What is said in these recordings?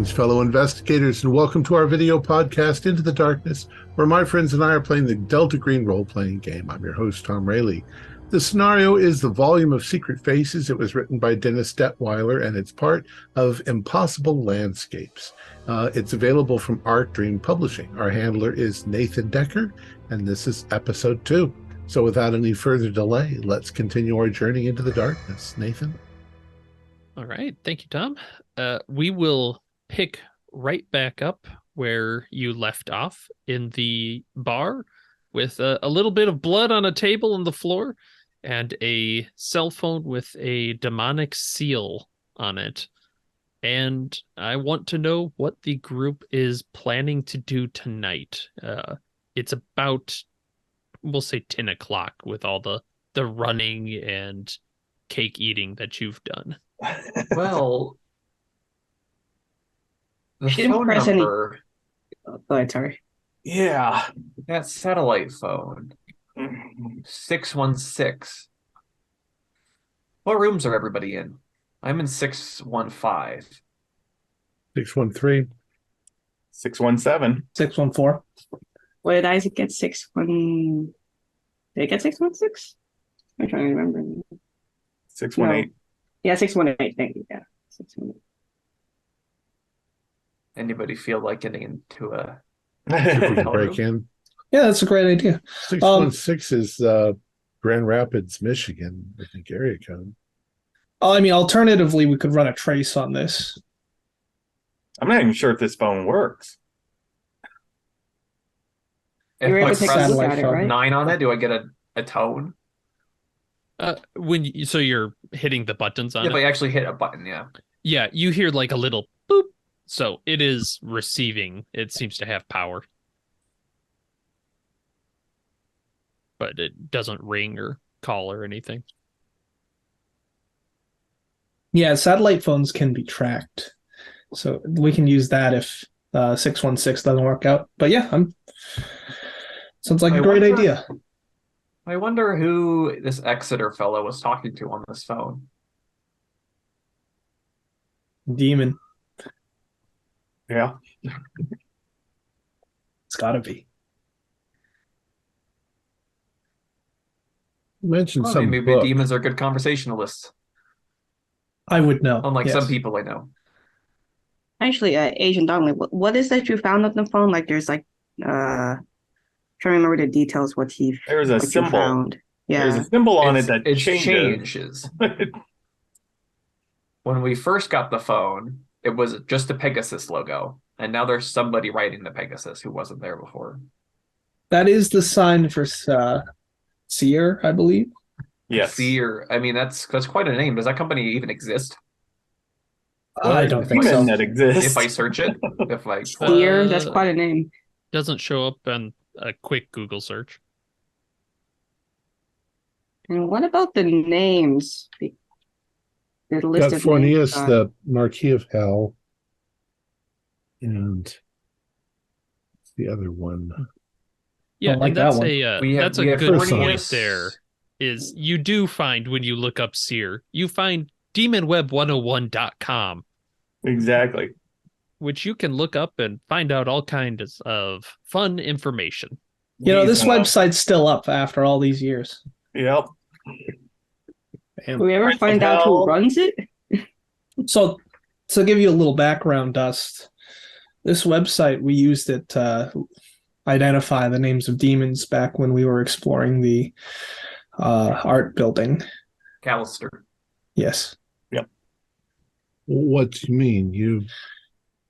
Greetings, fellow investigators, and welcome to our video podcast, Into the Darkness, where my friends and I are playing the Delta Green role-playing game. I'm your host, Thom Raley. The scenario is The Volume of Secret Faces. It was written by Dennis Detwiller, and it's part of Impossible Landscapes. It's available from Art Dream Publishing. Our handler is Nathan Decker, and this is episode 2. So without any further delay, let's continue our journey into the darkness. Nathan? All right. Thank you, Thom. We will pick right back up where you left off in the bar with a little bit of blood on a table on the floor and a cell phone with a demonic seal on it. And I want to know what the group is planning to do tonight. It's about, we'll say 10 o'clock with all the running and cake eating that you've done. Well, the She didn't phone press any- number, Oh, go ahead, sorry. yeah, that satellite phone, 616. What rooms are everybody in? I'm in 615. 613. 617. 614. What did Isaac get? 6-1? Did I get 616? I'm trying to remember. 618. Yeah, 618. Thank you. Yeah, 618. Anybody feel like getting into a If we can hotel break room? in. Yeah, that's a great idea. 616 is Grand Rapids, Michigan, I think, area code. I mean, alternatively, we could run a trace on this. I'm not even sure if this phone works. If You're I able to take a press look at it, right? 9 on it, do I get a tone? So you're hitting the buttons on Yeah, it? but I actually hit a button, yeah. Yeah, you hear like a little boop. So it is receiving. It seems to have power. But it doesn't ring or call or anything. Yeah, satellite phones can be tracked. So we can use that if 616 doesn't work out. But yeah, sounds like a great idea. I wonder who this Exeter fellow was talking to on this phone. Demon. Yeah. It's gotta be. You mentioned Well, some maybe book. demons are good conversationalists, I would know. unlike yes. some people I know. Actually, Agent Donnelly, what is that you found on the phone? Like, there's like, trying to remember the details. What There's a what you symbol. found? There's Yeah. a symbol on It's- it that it changes. When we first got the phone, it was just a Pegasus logo, and now there's somebody writing the Pegasus who wasn't there before. That is the sign for Seer, I believe. Yes. Seer. I mean, that's quite a name. Does that company even exist? I don't think Demon so. that exists. If I search it, if I Seer, that's quite a name. Doesn't show up on a quick Google search. And what about the names? The list Got of Fornius, names. the Marquis of Hell, and the other one. Yeah, Don't like and that's that one. that's we a have good Fornius. point there. Is you do find when you look up Seer, you find demonweb101.com, Exactly. which you can look up and find out all kinds of fun information. This He's, website's still up after all these years. Yep. Damn. Do we ever Prince of find out Hell. who runs it? So, to give you a little background, Dust, this website, we used it to identify the names of demons back when we were exploring the art building. Callister. Yes. What do you mean? You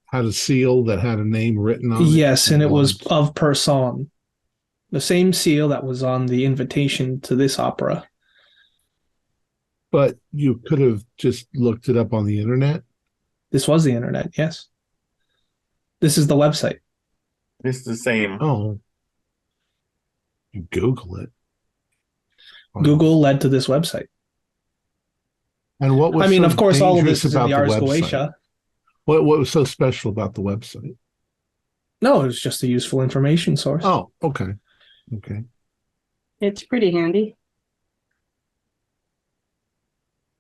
had a seal that had a name written on it? Yes, and it was What? of person. The same seal that was on the invitation to this opera. But you could have just looked it up on the internet? This was the internet, yes. This is the website. It's the same. Oh. You Google it. Google led to this website. And what was I mean, so of course, all of dangerous this is in about the Ars website? Goetia. What was so special about the website? No, it was just a useful information source. Oh, okay. Okay. It's pretty handy.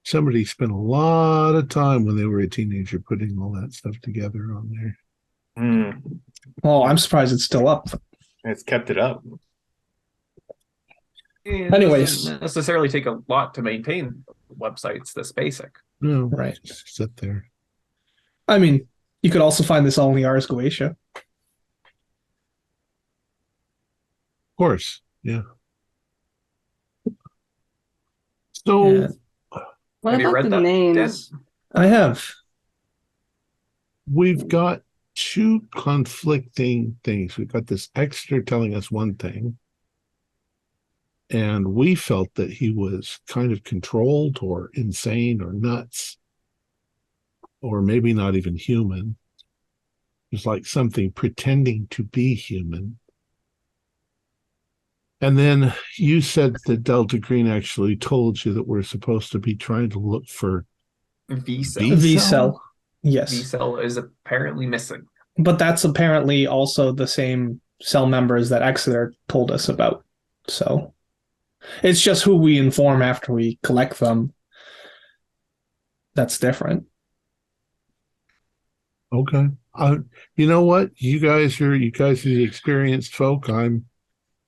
Somebody spent a lot of time when they were a teenager putting all that stuff together on there. Well, I'm surprised it's still up. It's kept it up. It Anyways. doesn't necessarily take a lot to maintain websites this basic. No, Right. just sit there. I mean, you could also find this all in the Ars Goetia. Of course, yeah. So, Yeah. What Have you about read the that, names? I have. we've got two conflicting things. We've got this Exeter telling us one thing, and we felt that he was kind of controlled or insane or nuts, or maybe not even human. It's like something pretending to be human. And then you said that Delta Green actually told you that we're supposed to be trying to look for V-cell. V-cell. Yes. V-cell is apparently missing. But that's apparently also the same cell members that Exeter told us about. So it's just who we inform after we collect them. That's different. Okay. You know what? You guys are the experienced folk. I'm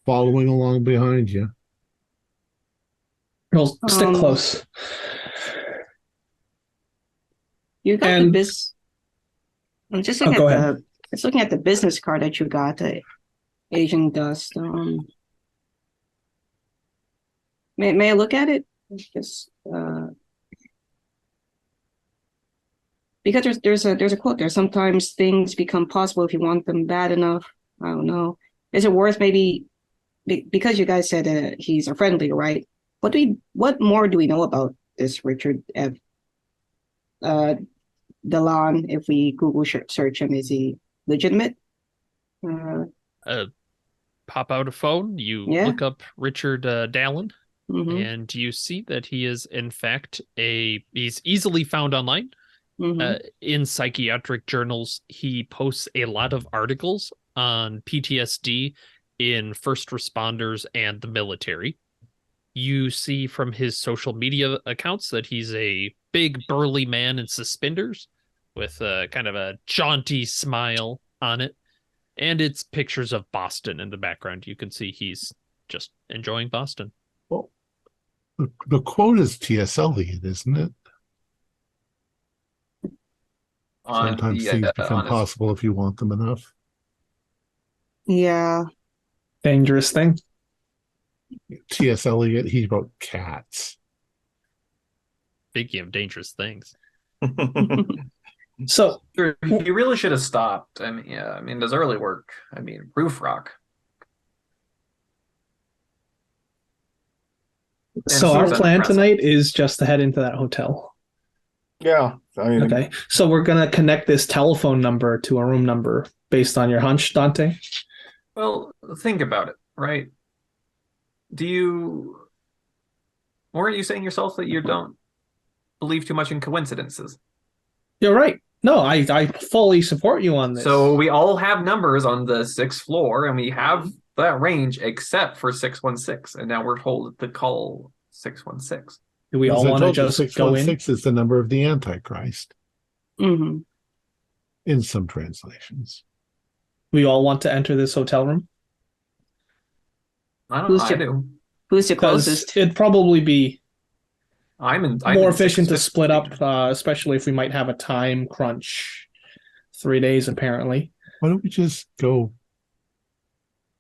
following along behind you. We'll stick Um, close. You got the And- biz. I'm just looking go at ahead. just looking at the business card that you got, Agent Dust. May I look at it? Just because there's a quote there. Sometimes things become possible if you want them bad enough. I don't know. Is it worth maybe because you guys said he's a friendly, right? What more do we know about this Richard F. Delon? If we Google search him, is he legitimate? Pop out a phone, you Yeah. look up Richard Dallin, Mhm, and you see that he is in fact he's easily found online. mhm. In psychiatric journals, he posts a lot of articles on PTSD in first responders and the military. You see from his social media accounts that he's a big burly man in suspenders with kind of a jaunty smile on it. And it's pictures of Boston in the background. You can see he's just enjoying Boston. Well, the quote is T.S. Eliot, isn't it? On Sometimes the things become on his- possible if you want them enough. Yeah. Dangerous thing. T.S. Eliot, he wrote Cats. Speaking of dangerous things. So Sure, he really should have stopped. I mean, yeah, I mean, his early work. I mean, Roof Rock. So our Susan plan Present. tonight is just to head into that hotel. Yeah. I mean, Okay. So we're gonna connect this telephone number to a room number based on your hunch, Dante. Well, think about it, right? Weren't you saying yourself that you don't believe too much in coincidences? You're right. No, I fully support you on this. So we all have numbers on the 6th floor, and we have that range except for 616, and now we're told to call 616. do we As all I want to told you, just go in? 616 is the number of the Antichrist Mhm. in some translations. We all want to enter this hotel room? I don't know. Who's I your- do. Who's the Because closest? it'd probably be I'm more in efficient to 615. split up, especially if we might have a time crunch. 3 days, apparently. Why don't we just go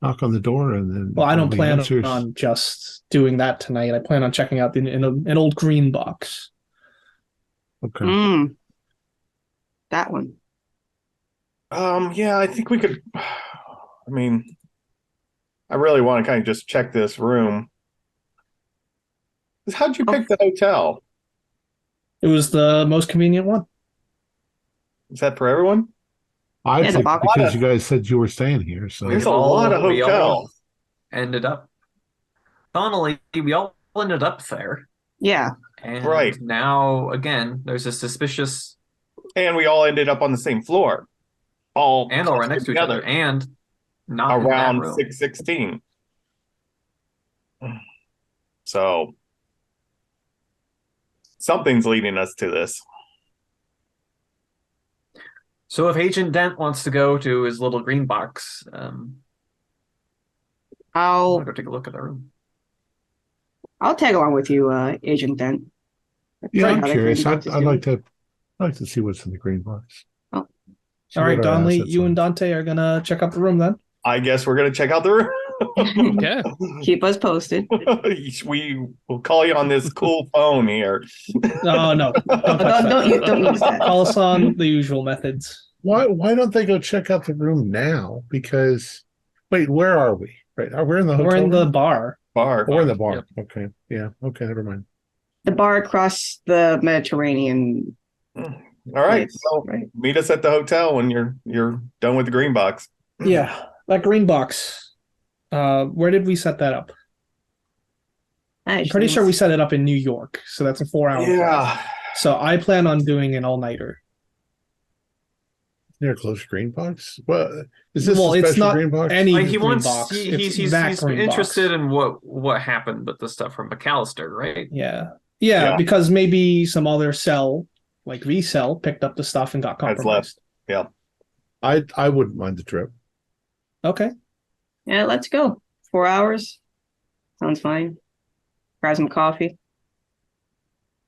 knock on the door and then Well, I don't the plan answers? on just doing that tonight. I plan on checking out an old green box. Okay. That one. yeah, I think we could. I mean, I really want to kind of just check this room. How'd you pick the hotel? It was the most convenient one. Is that for everyone? I Yeah, the picked box- because you guys said you were staying here. So There's a lot of We all hotels. ended up. Donnelly, we all ended up there. Yeah. And Right. now, again, there's a suspicious And we all ended up on the same floor. All and all right next to each other, and not in that around room. 616. So something's leading us to this. So if Agent Dent wants to go to his little green box, I'll I'll go take a look at the room. I'll tag along with you, Agent Dent. Yeah, Tell you I'm how that green curious. box is I'd doing. like to see what's in the green box. Oh. See All right, what our Donnelly, assets you are. and Dante are gonna check out the room then. I guess we're gonna check out the room. Okay. Keep us posted. We will call you on this cool phone here. Oh no, don't touch Don't use that. Call us on the usual methods. Why don't they go check out the room now? Because wait, where are we? Right, we're in the hotel We're in the room? bar. Bar. Oh, we're in the bar. Yep. Okay. Yeah. Okay, never mind. The bar across the Mediterranean. All right. Yes, So right. meet us at the hotel when you're done with the green box. Yeah, that green box. Where did we set that up? I'm Actually, pretty sure we set it up in New York, so that's a 4-hour flight. Yeah. So I plan on doing an all-nighter. Near close green box? Well, is this Well, a it's special not green box? any He green wants box. It's he's that green interested box. in what happened with the stuff from McAllister, right? Yeah, Yeah. because maybe some other cell, like V cell, picked up the stuff and got Has compromised. Yeah. I wouldn't mind the trip. Okay. Yeah, let's go. 4 hours. Sounds fine. Grab some coffee.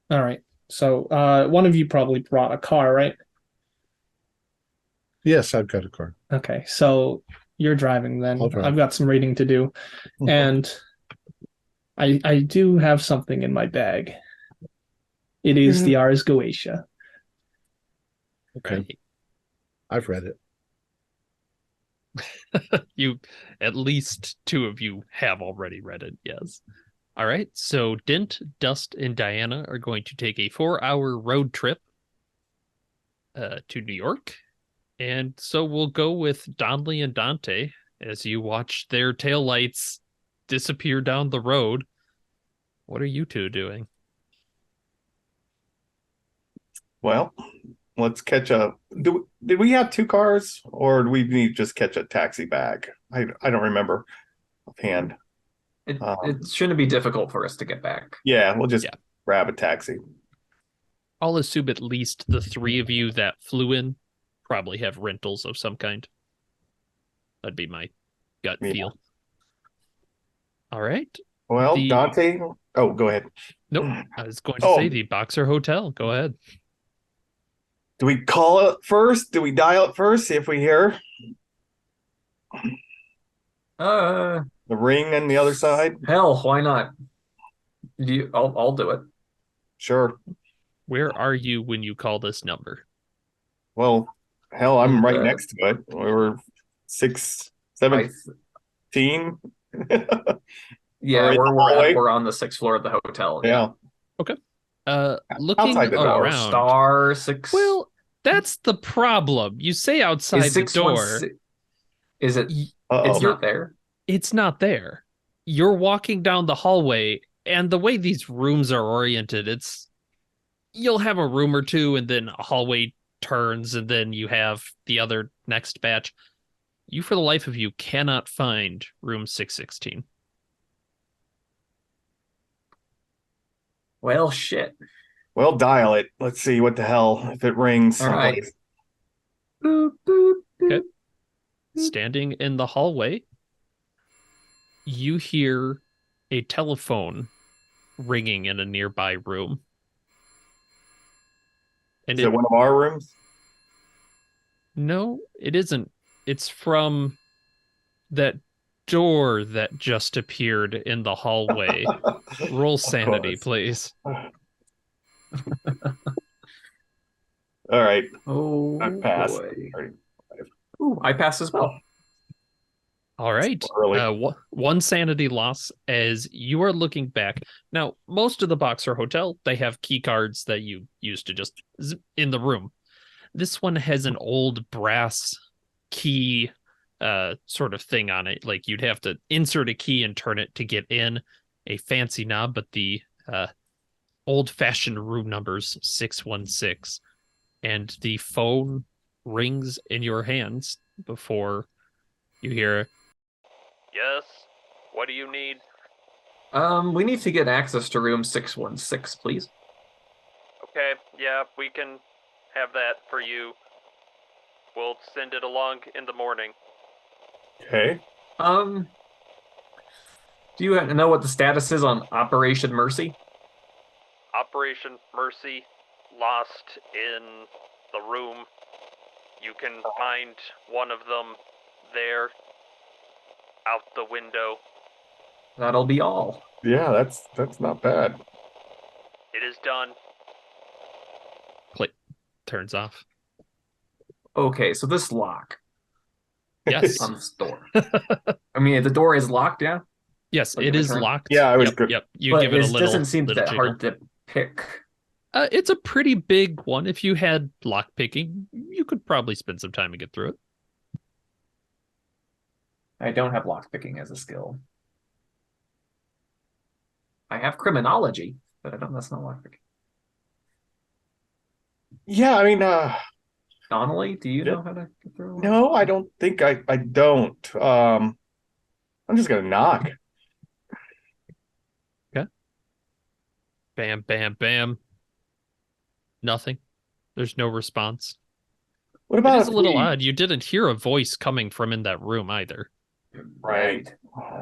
All right. So one of you probably brought a car, right? Yes, I've got a car. Okay. So you're driving then. I'll drive. I've got some reading to do. And I do have something in my bag. It is the Ars Goetia. Okay. Right. I've read it. You, at least two of you have already read it, yes. All right, so Dent, Dust, and Diana are going to take a 4-hour road trip to New York. And so we'll go with Donnelly and Dante as you watch their taillights disappear down the road. What are you two doing? Well, let's catch a. Did we have two cars, or do we need to just catch a taxi back? I don't remember offhand. It shouldn't be difficult for us to get back. Yeah, we'll just Yeah. grab a taxi. I'll assume at least the three of you that flew in probably have rentals of some kind. That'd be my gut Yeah. feel. All right. Well, The- Dante. Oh, go ahead. Nope. I was going to say Oh. the Boxer Hotel. Go ahead. Do we call it first? Do we dial it first? See if we hear Uh, the ring on the other side. hell, why not? I'll do it. Sure. Where are you when you call this number? Well, hell, I'm And, right next to it. We were 6, 17. Yeah, Or in the hallway. we're on the 6th floor of the hotel. Yeah. Looking Outside the door. around. Star 6. Well, that's the problem. You say outside is the door. 616 Is it? Uh-oh. It's not there. It's not there. You're walking down the hallway, and the way these rooms are oriented, you'll have a room or two, and then a hallway turns, and then you have the other next batch. You, for the life of you, cannot find room 616. Well, shit. Well, dial it. Let's see what the hell if it rings. All right. Boop, boop, boop. Okay. Standing in the hallway, you hear a telephone ringing in a nearby room. And Is it one of our rooms? no, it isn't. It's from that door that just appeared in the hallway. Roll sanity, course. please. All right. Oh, I passed. boy. 35. Ooh, I passed as well. All right. Early. One sanity loss as you are looking back. Now, most of the Boxer Hotel, they have key cards that you use to just zip in the room. This one has an old brass key sort of thing on it. Like you'd have to insert a key and turn it to get in, a fancy knob, but the old-fashioned room number's 616. And the phone rings in your hands before you hear, "Yes, what do you need?" We need to get access to room 616, please. Okay, yeah, we can have that for you. We'll send it along in the morning. Okay. Do you know what the status is on Operation Mercy? Operation Mercy, lost in the room. You can find one of them there, out the window. That'll be all. Yeah, that's not bad. It is done. Click. Turns off. Okay, so this lock Yes. on this door. I mean, the door is locked, yeah? Yes, Like it if I is turn- locked. Yeah, I was yep, good. Yep. You But give it a little. doesn't seem little that jiggle. hard to pick. It's a pretty big one. If you had lock picking, you could probably spend some time to get through it. I don't have lockpicking as a skill. I have criminology, but I don't. That's not lockpicking. Yeah, I mean, Donnelly, do you Yeah. know how to get through? no, I don't think I don't. I'm just gonna knock. Bam, bam, bam. Nothing. There's no response. What It about is a if little we- odd. You didn't hear a voice coming from in that room either. Right.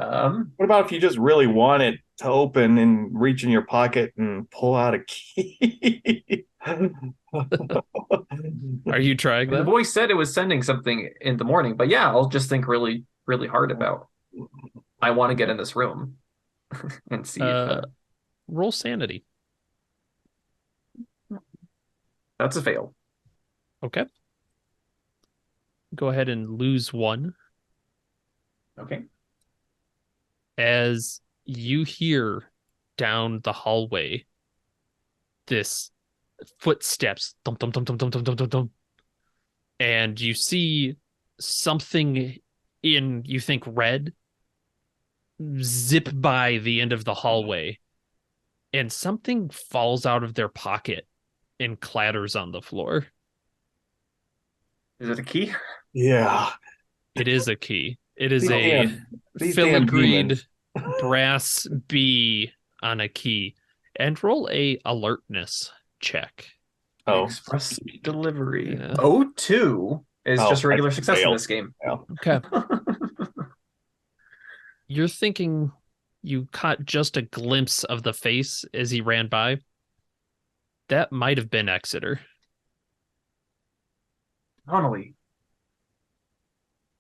Um, What about if you just really want it to open and reach in your pocket and pull out a key? Are you trying the that? voice said it was sending something in the morning, but yeah, I'll just think really, really hard about. I want to get in this room and see if Roll sanity. that's a fail. Okay. Go ahead and lose one Okay. as you hear down the hallway this footsteps, thump, thump, thump, thump, thump, thump, thump, thump, thump. And you see something in, you think, red zip by the end of the hallway, and something falls out of their pocket and clatters on the floor. Is it a key? Yeah. It is a key. It is These a damn- these damn filigreed demons. brass B on a key. And roll a alertness check. Oh, Express delivery. Yeah. 02 is Oh, just a regular I success in failed. this game. Okay. You're thinking you caught just a glimpse of the face as he ran by. That might have been Exeter.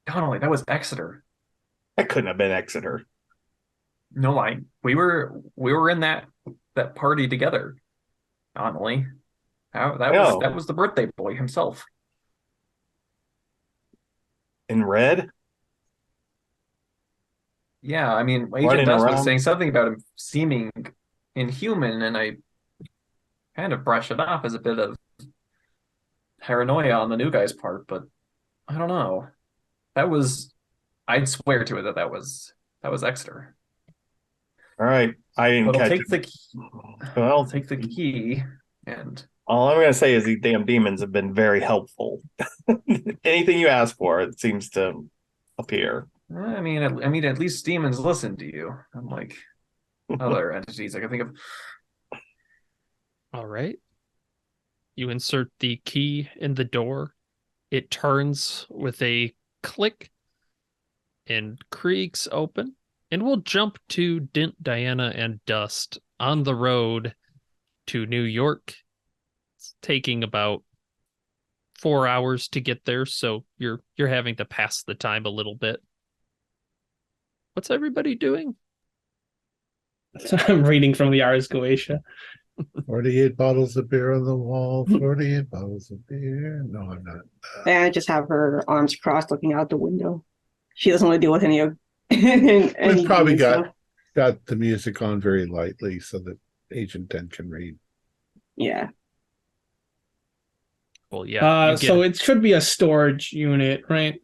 Donnelly, that was Exeter. that couldn't have been Exeter. No, we were in that party together. Donnelly. No. That was the birthday boy himself. In red? Yeah, I mean, Running Agent Dust was around. saying something about him seeming inhuman, and I kind of brushed it off as a bit of paranoia on the new guy's part, but I don't know. I'd swear to it that was Exeter. All right. I didn't But I'll catch take it. the Well, I'll take the key and all I'm going to say is these damn demons have been very helpful. Anything you ask for, it seems to appear. I mean at least demons listen to you, unlike other entities I can think of. All right. You insert the key in the door. It turns with a click and creaks open. And we'll jump to Dent, Diana, and Dust on the road to New York. It's taking about 4 hours to get there, so you're having to pass the time a little bit. What's everybody doing? I'm reading from the Ars Goetia. 48 bottles of beer on the wall, 48 bottles of beer. No, I'm not. And I just have her arms crossed looking out the window. She doesn't want to deal with any of any We've probably demon got stuff. got the music on very lightly so that Agent Dent can read. Yeah. Well, yeah. you So get- it should be a storage unit, right?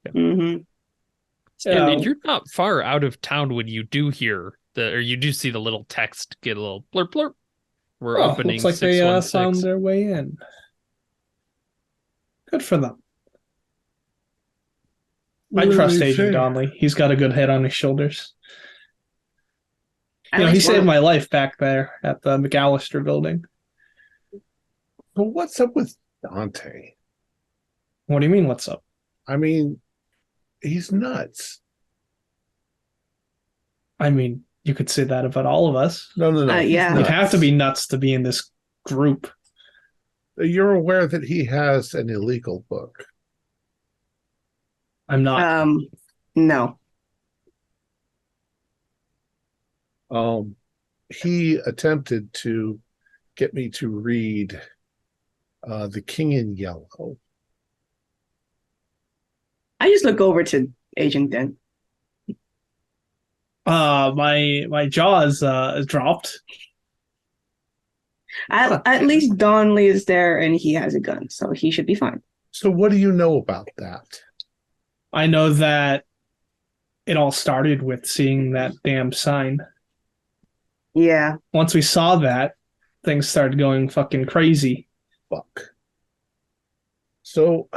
Mm-hmm. and you're not far out of town when you do hear or you do see the little text get a little blurp blurp. We're opening looks like they 616. found their way in. Good for them. I What trust do they Agent say? Donnelly. He's got a good head on his shoulders. At You know, he least saved one- my life back there at the McAllister building. But what's up with Dante? What do you mean, what's up? I mean, he's nuts. I mean, you could say that about all of us. No. He's Yeah. You'd nuts. have to be nuts to be in this group. You're aware that he has an illegal book. I'm not. No. He attempted to get me to read The King in Yellow. I just look over to Agent Dent. My jaw is dropped. At least Donnelly is there and he has a gun, so he should be fine. So what do you know about that? I know that it all started with seeing that damn sign. Yeah. Once we saw that, things started going fucking crazy. Fuck. So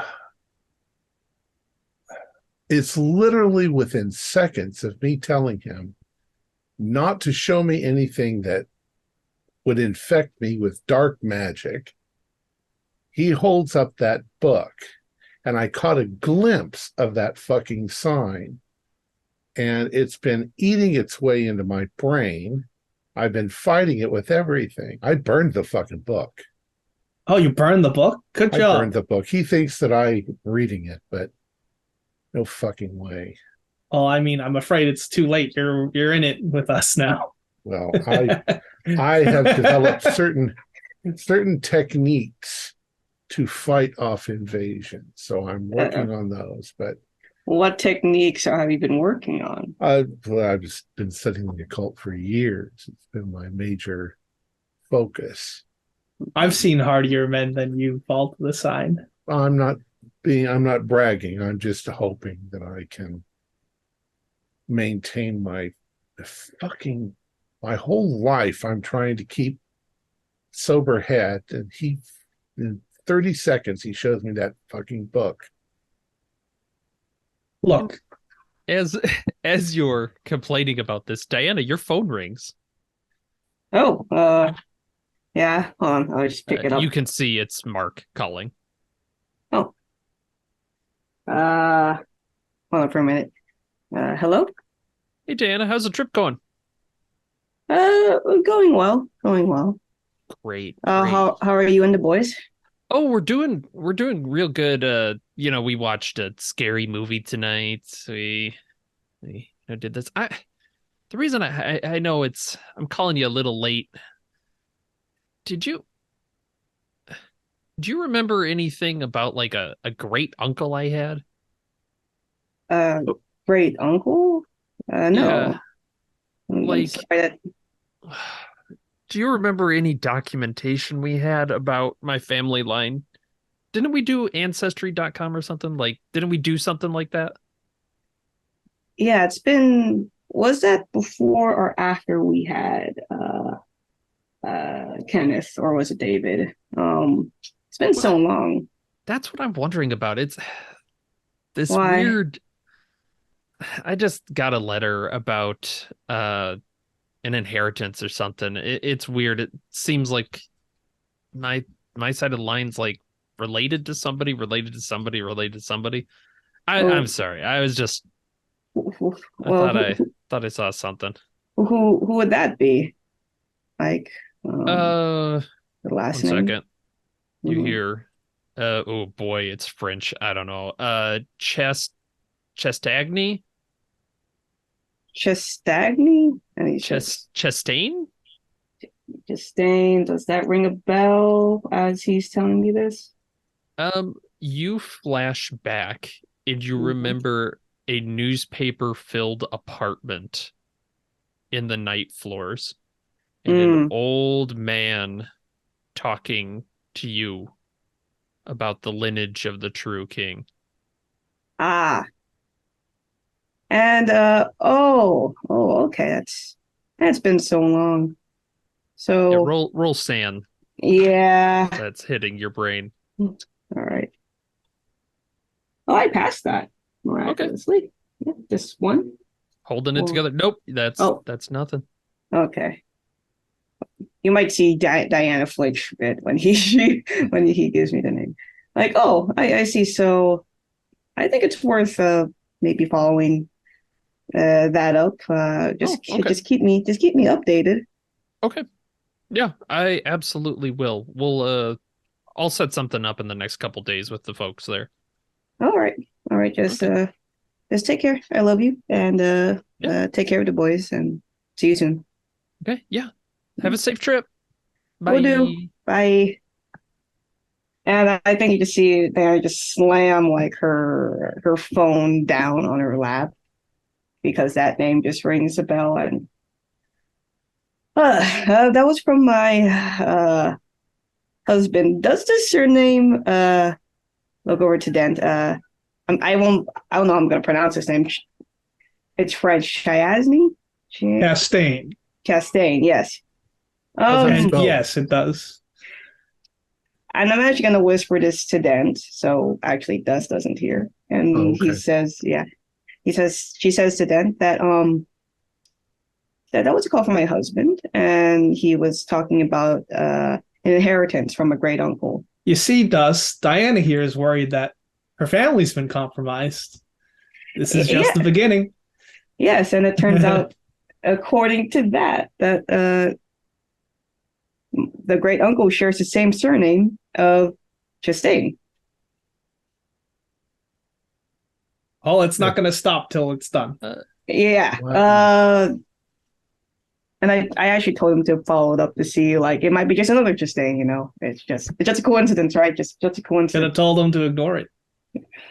it's literally within seconds of me telling him not to show me anything that would infect me with dark magic. He holds up that book, and I caught a glimpse of that fucking sign, and it's been eating its way into my brain. I've been fighting it with everything. I burned the fucking book. Oh, you burned the book? Good I job. burned the book. He thinks that I'm reading it, but no fucking way. Oh, I mean, I'm afraid it's too late. You're in it with us now. Well, I have developed certain techniques to fight off invasion, so I'm working on those. But What techniques have you been working on? I've just been studying the occult for years. It's been my major focus. I've seen hardier men than you fall to the sign. I'm not bragging. I'm just hoping that I can maintain my whole life. I'm trying to keep sober head, and in 30 seconds he shows me that fucking book. Look, As you're complaining about this, Diana, your phone rings. Oh, yeah. Hold on, I'll just pick it up. You can see it's Mark calling. Oh. Hold on for a minute. Hello? Hey, Diana, how's the trip going? Going well. Going well. Great. How are you and the boys? Oh, we're doing real good. We watched a scary movie tonight. We did this. The reason I know I'm calling you a little late. Do you remember anything about like a great uncle I had? Great uncle? No. Yeah. I'm Like, sorry that do you remember any documentation we had about my family line? Didn't we do ancestry.com or something? Like, didn't we do something like that? Yeah, was that before or after we had Kenneth, or was it David? It's been so long. That's what I'm wondering about. It's this Why? weird. I just got a letter about an inheritance or something. It's weird. It seems like my side of the line's like related to somebody, related to somebody, related to somebody. I'm sorry. I was just I thought I saw something. Who would that be? Like, The the last one name? second. You Mhm. hear oh boy, it's French. I don't know. Chestagny? Chestagny? Chastain? Chastain. Does that ring a bell as he's telling me this? You flash back and you remember a newspaper-filled apartment in the night floors and an old man talking to you about the lineage of the true king. Ah. And okay, that's been so long. So Yeah, roll sand. yeah. That's hitting your brain. All right. Oh, I passed that miraculously. Yeah, just one. Holding it Well, together. Nope, that's nothing. Okay. you might see Diana flinch a bit when he when he gives me the name. Like, oh, I see. So I think it's worth maybe following that up. Okay. Just keep me updated. Okay. Yeah, I absolutely will. I'll set something up in the next couple days with the folks there. All right, just take care. I love you, and take care of the boys, and see you soon. Okay, yeah. Have a safe trip. Bye. Will do. Bye. And I think you just see Diana just slam like her phone down on her lap because that name just rings a bell. And that was from my husband. Does the surname look over to Dent? I don't know how I'm gonna pronounce his name. It's French. Chastain? Chastain. Chastain, yes. How's that And spelled? yes, it does. And I'm actually gonna whisper this to Dent, so actually Dust doesn't hear. And Oh, he okay. says, she says to Dent that that was a call from my husband, and he was talking about an inheritance from a great uncle. You see, Dust, Diana here is worried that her family's been compromised. This is just the beginning. Yes, and it turns out, according to that the great uncle shares the same surname of Chastain. Oh, it's not going to stop till it's done. Yeah. Wow. And I actually told him to follow it up to see, like, it might be just another Chastain, you know. It's just a coincidence, right? Just a Could coincidence. have told him to ignore it.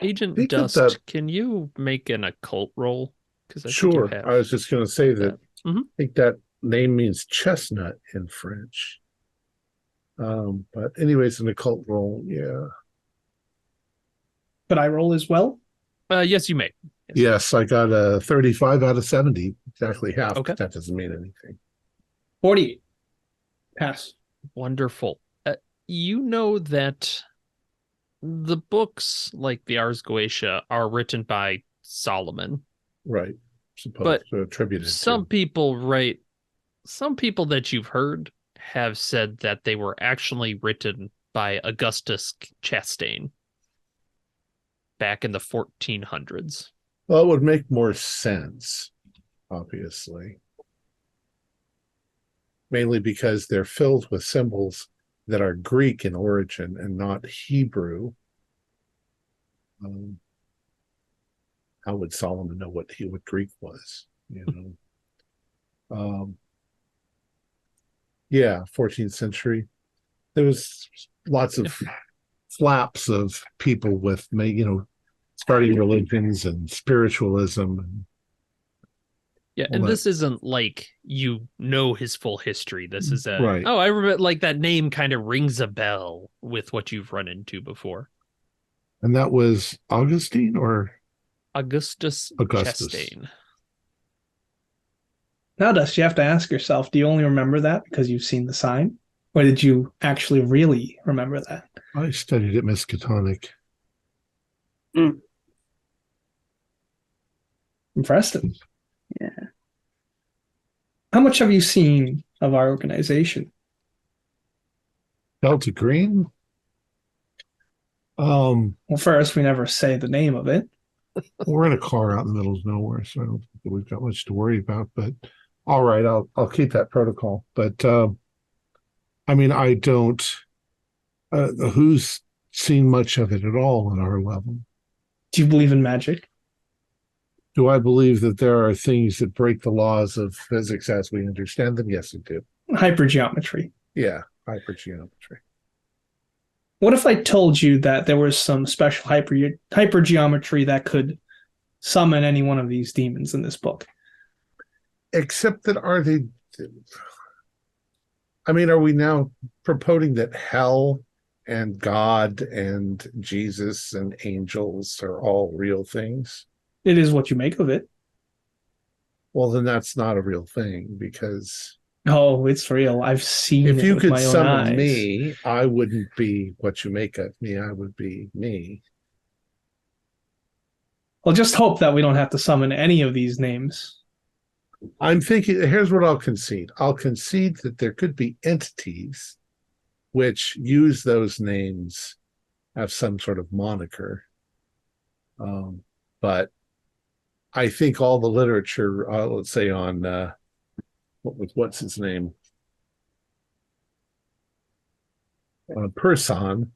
Agent Think of Dust, that- can you make an occult roll? Because Sure. I was just going to say that. Mhm. I think that name means chestnut in French. But anyways, an occult roll, yeah. Could I roll as well? Yes, you may. Yes, I got a 35 out of 70, exactly half. Okay. But that doesn't mean anything. 48. Pass. Wonderful. You know that the books like the Ars Goetia are written by Solomon. Right. Supposed But to attribute it some to. people that you've heard have said that they were actually written by Augustus Chastain back in the 1400s. Well, it would make more sense, obviously. Mainly because they're filled with symbols that are Greek in origin and not Hebrew. How would Solomon know what Greek was? You know, yeah, 14th century. There was lots of flaps of people with, starting religions and spiritualism. Yeah, and this isn't like his full history. This is right. I remember, like, that name kind of rings a bell with what you've run into before. And that was Augustine or Augustus Augustus. Chastain. Now, Dust, you have to ask yourself, do you only remember that because you've seen the sign? Or did you actually really remember that? I studied at Miskatonic. Impressive. Yeah. How much have you seen of our organization? Delta Green? Well, first, we never say the name of it. We're in a car out in the middle of nowhere, so I don't think that we've got much to worry about. But all right, I'll keep that protocol. But I mean, I don't. Who's seen much of it at all at our level? Do you believe in magic? Do I believe that there are things that break the laws of physics as we understand them? Yes, I do. Hypergeometry. Yeah, hypergeometry. What if I told you that there was some special hypergeometry that could summon any one of these demons in this book? Except that are we now proponing that hell and God and Jesus and angels are all real things? It is what you make of it. Well, then that's not a real thing, because Oh, it's real. I've seen it if you with could my own summon eyes. me, I wouldn't be what you make of me. I would be me. Well, just hope that we don't have to summon any of these names. I'm thinking, here's what I'll concede. I'll concede that there could be entities which use those names, have some sort of moniker. But I think all the literature, let's say on what's his name, Person,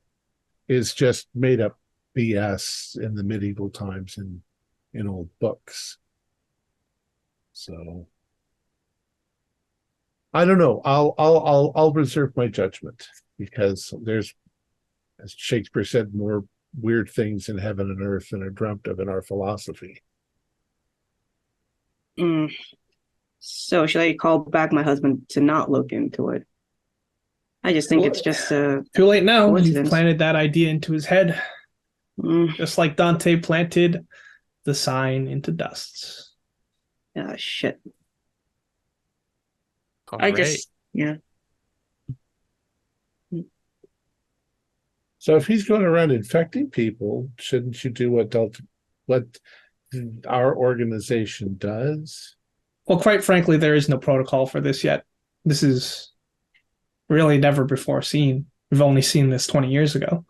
is just made up BS in the medieval times in old books. So I don't know. I'll reserve my judgment because there's, as Shakespeare said, more weird things in heaven and earth than are dreamt of in our philosophy. So should I call back my husband to not look into it? I just think it's just a Too late now. You've coincidence. planted that idea into his head, Mm, just like Dante planted the sign into dust. shit. All I right. just yeah. So if he's going around infecting people, shouldn't you do what our organization does? Well, quite frankly, there is no protocol for this yet. This is really never before seen. We've only seen this 20 years ago.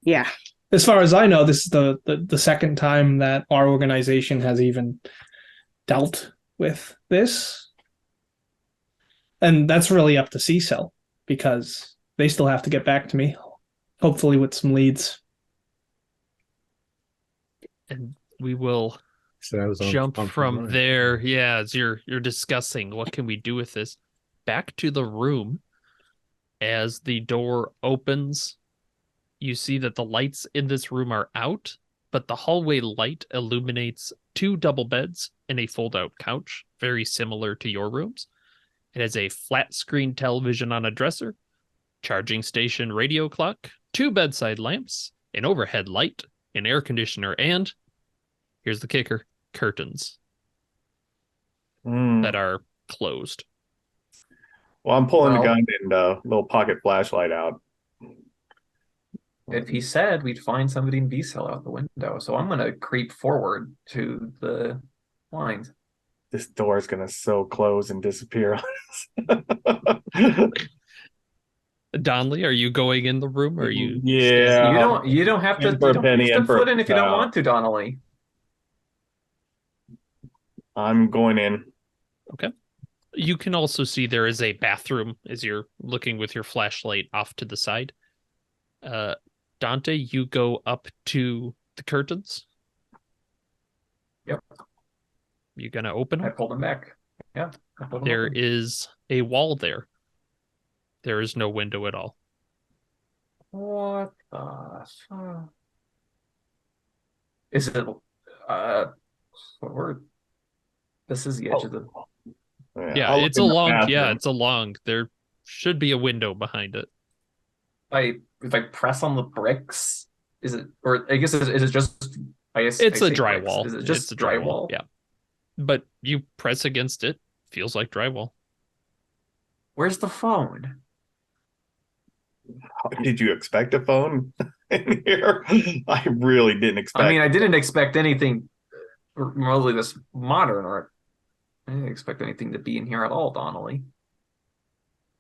Yeah. As far as I know, this is the second time that our organization has even dealt with this. And that's really up to C-Cell because they still have to get back to me, hopefully with some leads. And we will So I was jump on from line. there. Yeah, as you're discussing what can we do with this, back to the room. As the door opens, you see that the lights in this room are out, but the hallway light illuminates 2 double beds and a fold-out couch, very similar to your rooms. It has a flat screen television on a dresser, charging station radio clock, 2 bedside lamps, an overhead light, an air conditioner, and here's the kicker, curtains that are closed. Well, I'm pulling Well- the gun and a little pocket flashlight out. If he said we'd find somebody in B-cell out the window, so I'm gonna creep forward to the blinds. This door is gonna so close and disappear on us. Donnelly, are you going in the room or are you Yeah. You don't have to, In for a you don't have penny, to in for a foot in if you don't pound. want to, Donnelly. I'm going in. You can also see there is a bathroom as you're looking with your flashlight off to the side. Dante, you go up to the curtains. Yep. You gonna open I them? pulled him back. Yeah. I pulled him There open. is a wall there. There is no window at all. What the fuck? Is it what word? This is the edge of the Yeah, I'll look it's in a the long. Yeah, bathroom. it's a long. There should be a window behind it. if I press on the bricks, is it, or I guess is it just It's I a say bricks. drywall. Is it just It's a drywall? Yeah, but you press against it, feels like drywall. Where's the phone? Did you expect a phone in here? I really didn't expect. I mean, I didn't expect anything remotely this modern, or I didn't expect anything to be in here at all, Donnelly.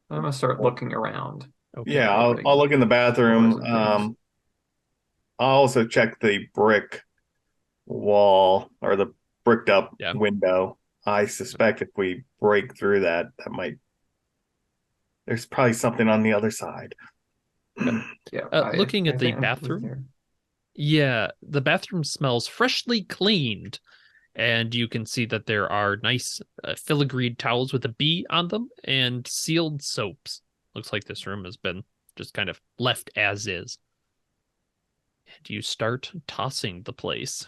I'm gonna start looking around. Okay. Yeah, I'll look in the bathroom. Doors and things. I'll also check the brick wall or the bricked up Yeah. window. I suspect if we break through that might. There's probably something on the other side. Yeah. Looking at the think I'm with bathroom. there. Yeah, the bathroom smells freshly cleaned, and you can see that there are nice filigreed towels with a bee on them and sealed soaps. Looks like this room has been just kind of left as is. And you start tossing the place.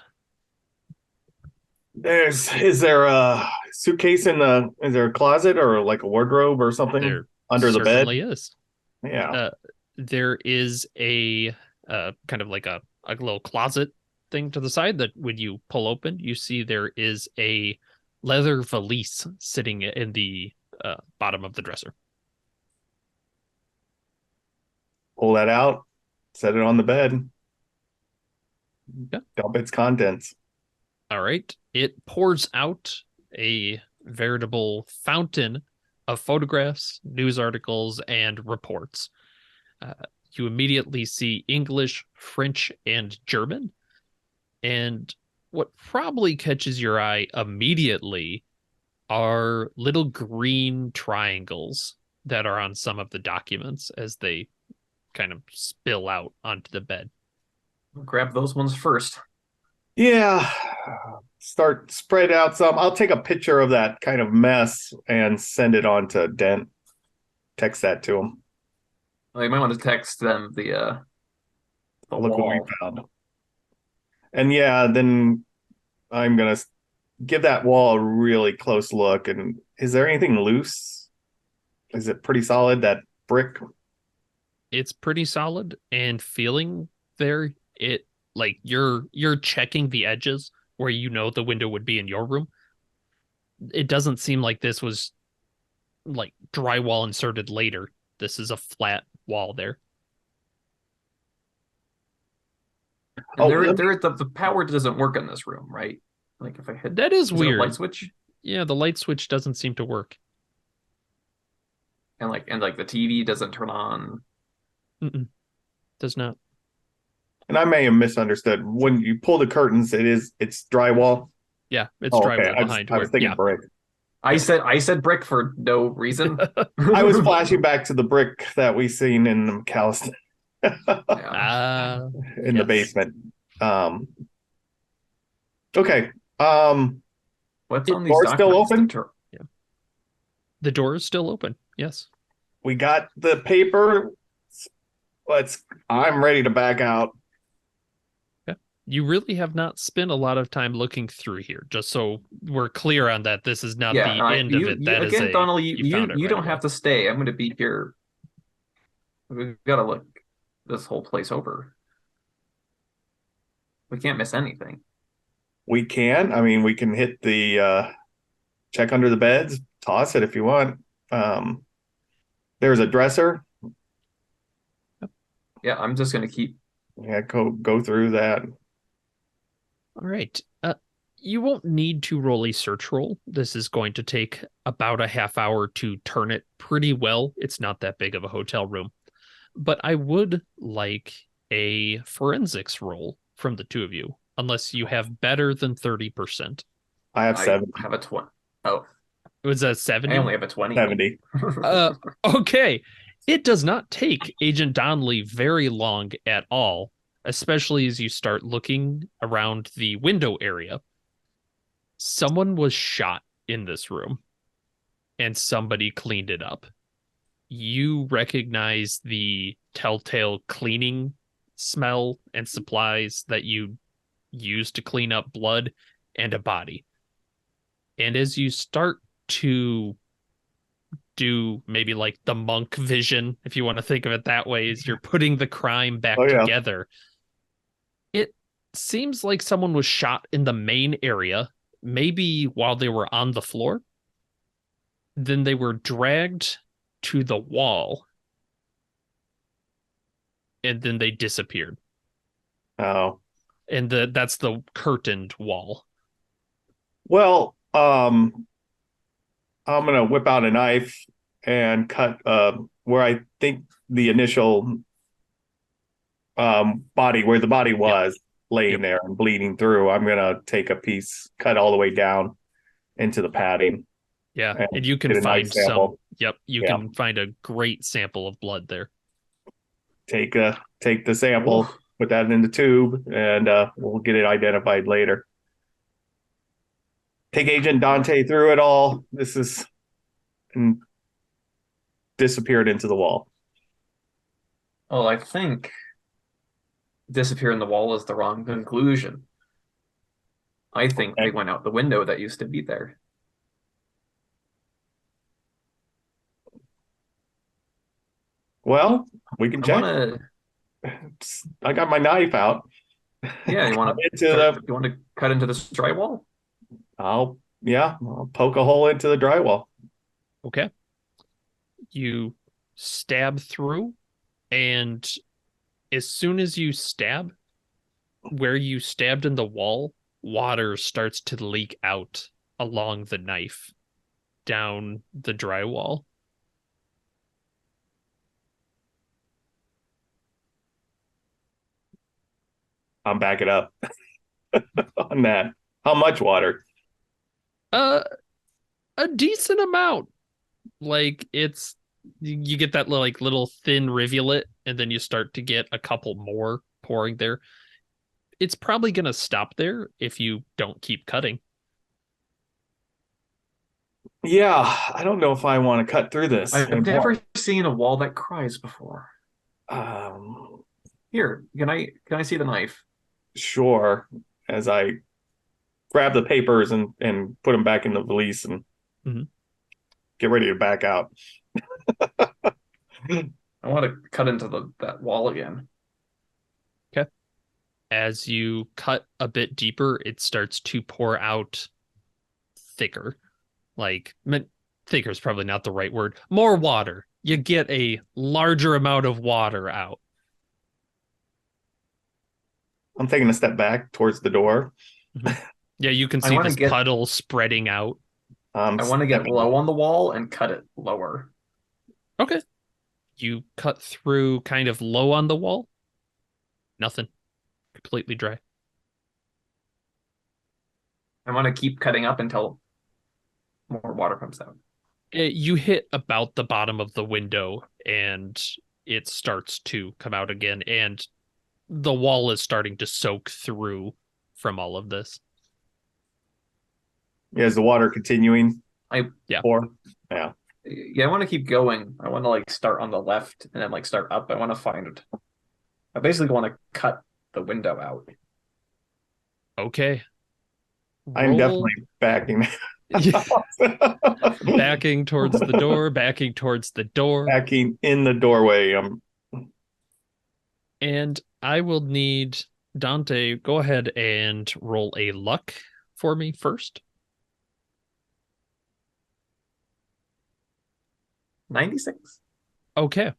Is there a suitcase is there a closet or like a wardrobe or something There under the bed? certainly is. Yeah. There is a kind of like a little closet thing to the side that when you pull open, you see there is a leather valise sitting in the bottom of the dresser. Pull that out, set it on the bed. Yeah. Dump its contents. All right. It pours out a veritable fountain of photographs, news articles, and reports. You immediately see English, French, and German. And what probably catches your eye immediately are little green triangles that are on some of the documents as they kind of spill out onto the bed. Grab those ones first. Yeah. Start spread out some. I'll take a picture of that kind of mess and send it on to Dent. Text that to him. Well, you might want to text them the Look what we wall. found. And yeah, then I'm gonna give that wall a really close look. And is there anything loose? Is it pretty solid, that brick? It's pretty solid, and feeling there, it like you're checking the edges where you know the window would be in your room. It doesn't seem like this was like drywall inserted later. This is a flat wall there. And Oh, the power doesn't work in this room, right? Like if I hit That is there a weird. light switch Yeah, the light switch doesn't seem to work. and like the TV doesn't turn on. Mm-mm. Does not. and I may have misunderstood. When you pull the curtains, it's drywall. Yeah, it's Oh, drywall okay. behind I was thinking yeah. brick. I said brick for no reason. I was flashing back to the brick that we seen in McAllister Yeah. in the Yes. basement. Okay. What's Is on the these door still documents? open? The door is still open. Yes. We got the paper. I'm ready to back out. You really have not spent a lot of time looking through here, just so we're clear on that. This is not the end of it. That is again, Donnelly, you found it you right don't away. have to stay. I'm going to be here. We've got to look this whole place over. We can't miss anything. We can. I mean, we can hit the check under the beds, toss it if you want. There's a dresser. Yeah, I'm just going to keep. Yeah, go through that. All right. You won't need to roll a search roll. This is going to take about a half hour to turn it pretty well. It's not that big of a hotel room. But I would like a forensics roll from the two of you, unless you have better than 30%. I have I 70. have a 20. Oh, Was that 70? I only have a 20. 70. Okay. It does not take Agent Donnelly very long at all, especially as you start looking around the window area. Someone was shot in this room, and somebody cleaned it up. You recognize the telltale cleaning smell and supplies that you use to clean up blood and a body. And as you start to do maybe like the monk vision, if you want to think of it that way, as you're putting the crime back together, it seems like someone was shot in the main area, maybe while they were on the floor. Then they were dragged to the wall, and then they disappeared. Oh. And that's the curtained wall. Well, I'm gonna whip out a knife and cut where I think the initial body, where the body was laying there and bleeding through. I'm gonna take a piece, cut all the way down into the padding. Yeah, and you can get a find nice sample. you can find a great sample of blood there. Take the sample, put that in the tube, and we'll get it identified later. Take Agent Dante through it all. This is and disappeared into the wall. Oh, I think disappear in the wall is the wrong conclusion. I think they went out the window that used to be there. Well, we can check. I got my knife out. Yeah, you want to cut into this drywall? I'll poke a hole into the drywall. Okay. You stab through, and as soon as you stab, where you stabbed in the wall, water starts to leak out along the knife down the drywall. I'm backing up on that. How much water? A decent amount. Like it's you get that like little thin rivulet, and then you start to get a couple more pouring there. It's probably gonna stop there if you don't keep cutting. Yeah, I don't know if I want to cut through this I've anymore. never seen a wall that cries before. Um, Here, can I see the knife? sure. As I grab the papers and put them back in the valise and Mhm. get ready to back out. I want to cut into that wall again. As you cut a bit deeper, it starts to pour out thicker. Like, thicker is probably not the right word. More water. You get a larger amount of water out. I'm taking a step back towards the door. Yeah, you can I see wanna this get- puddle spreading out. I'm I want to get stepping- low on the wall and cut it lower. Okay. You cut through kind of low on the wall. Nothing. Completely dry. I want to keep cutting up until more water comes out. You hit about the bottom of the window and it starts to come out again, and the wall is starting to soak through from all of this. Yeah, is the water continuing? Yeah. Pour? Yeah. Yeah, I want to keep going. I want to like start on the left and then like start up. I want to find it. I basically want to cut the window out. Okay. I'm Roll- definitely backing. backing towards the door, backing towards the door. Backing in the doorway. And I will need Dante, go ahead and roll a luck for me first. 96. Okay.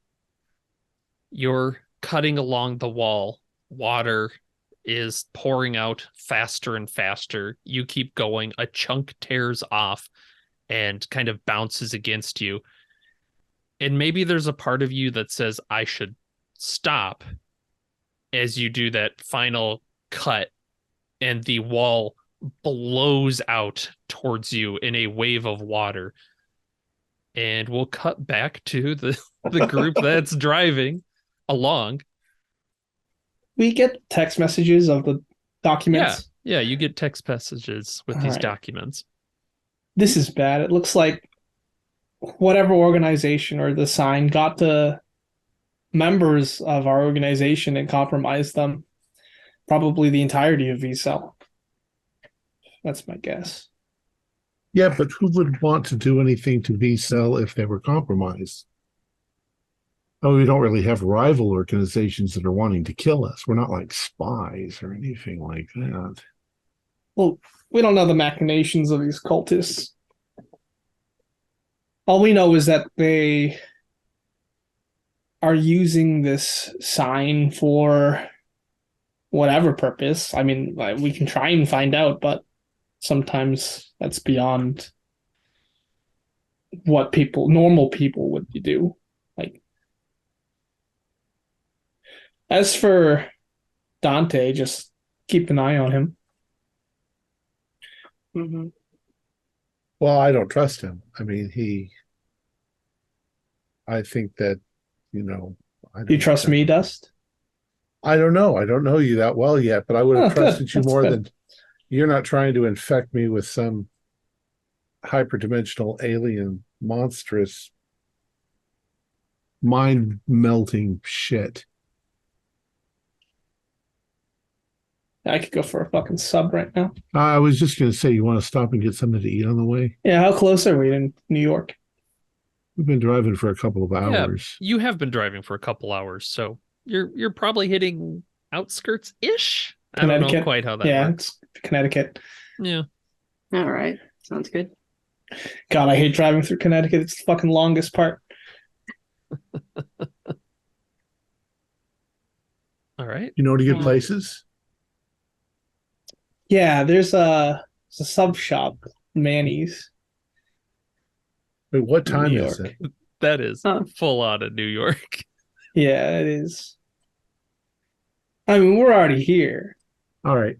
You're cutting along the wall. Water is pouring out faster and faster. You keep going. A chunk tears off and kind of bounces against you. And maybe there's a part of you that says, I should stop as you do that final cut, and the wall blows out towards you in a wave of water. And we'll cut back to the group that's driving along. We get text messages of the documents. Yeah, you get text messages with these Alright. documents. This is bad. It looks like whatever organization or the sign got the members of our organization and compromised them. Probably the entirety of VCell. That's my guess. Yeah, but who would want to do anything to V-Cell if they were compromised? Oh, we don't really have rival organizations that are wanting to kill us. We're not like spies or anything like that. Well, we don't know the machinations of these cultists. All we know is that they are using this sign for whatever purpose. I mean, we can try and find out, but sometimes that's beyond what normal people would do. Like, as for Dante, just keep an eye on him. Mm-hmm. Well, I don't trust him. I mean, I think that, I Do you trust me, Dust? I don't know. I don't know you that well yet, but I would have Oh, good. trusted you That's more good. than you're not trying to infect me with some hyperdimensional alien monstrous mind melting shit. I could go for a fucking sub right now. I was just going to say, you want to stop and get something to eat on the way? Yeah, how close are we in New York? We've been driving for a couple of hours. You have been driving for a couple hours, so you're probably hitting outskirts-ish. I don't know Connecticut. quite how that Yeah, works. it's Connecticut. Yeah. All right. Sounds good. God, I hate driving through Connecticut. It's the fucking longest part. All right. You know any good Well- places? Yeah, there's a sub shop Manny's. Wait, what New time is York. it? That is Oh. full on of New York. Yeah, it is. I mean, we're already here. All right.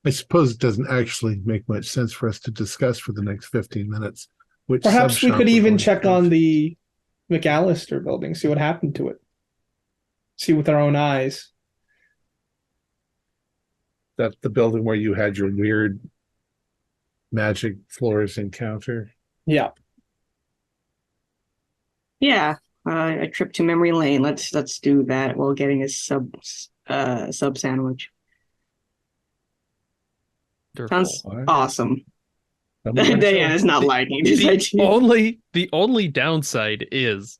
I suppose it doesn't actually make much sense for us to discuss for the next 15 minutes. Which Perhaps sub we shop could we're even going check to. on the McAllister building, see what happened to it. See with our own eyes. That's the building where you had your weird magic floors encounter. Yeah. Yeah, a trip to memory lane. Let's do that while getting a sub sandwich. Sounds Wonderful. awesome. I'm gonna show- Diane is not liking this idea. The only downside is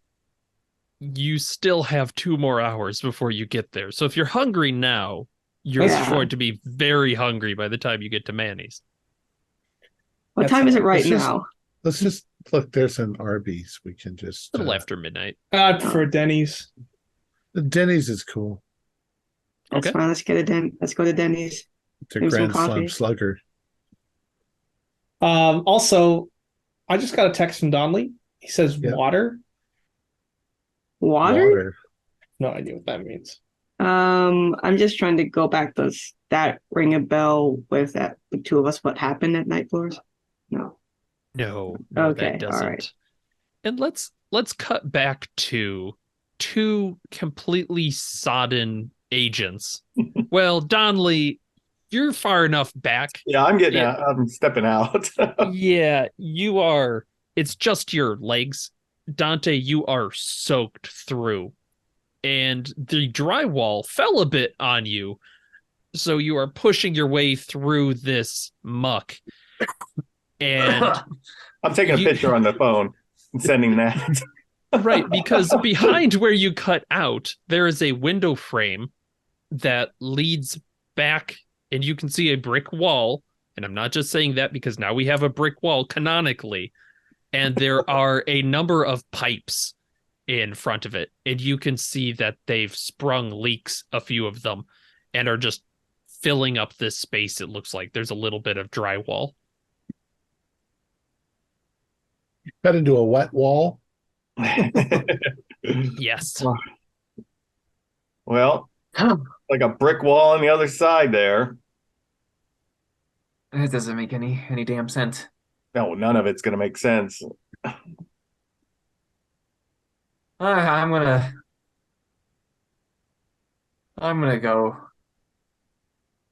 you still have 2 more hours before you get there. So if you're hungry now, you're Yeah. going to be very hungry by the time you get to Manny's. What That's time is it fine. right Let's just- now? Let's just look. There's an Arby's. We can just. A little after midnight. I prefer Denny's. The Denny's is cool. That's Okay. fine. Let's go to Denny's. It's a Maybe some Grand Slam coffee. slugger. Also, I just got a text from Donnelly. He says Yeah. water. Water? No idea what that means. I'm just trying to go back to that ring a bell with the 2 of us. What happened at Night Floors? No. No, Okay, that all doesn't. right. And let's cut back to 2 completely sodden agents. Well, Donnelly, you're far enough back. Yeah, I'm getting Yeah. out. I'm stepping out. Yeah, you are. It's just your legs. Dante, you are soaked through. And the drywall fell a bit on you. So you are pushing your way through this muck. And I'm taking a You- picture on the phone and sending that. right, because behind where you cut out, there is a window frame that leads back, and you can see a brick wall. And I'm not just saying that because now we have a brick wall canonically, and there are a number of pipes in front of it, and you can see that they've sprung leaks, a few of them, and are just filling up this space. It looks like there's a little bit of drywall. Cut into a wet wall. Yes. Well, like a brick wall on the other side there. It doesn't make any damn sense. No, none of it's going to make sense. I'm gonna go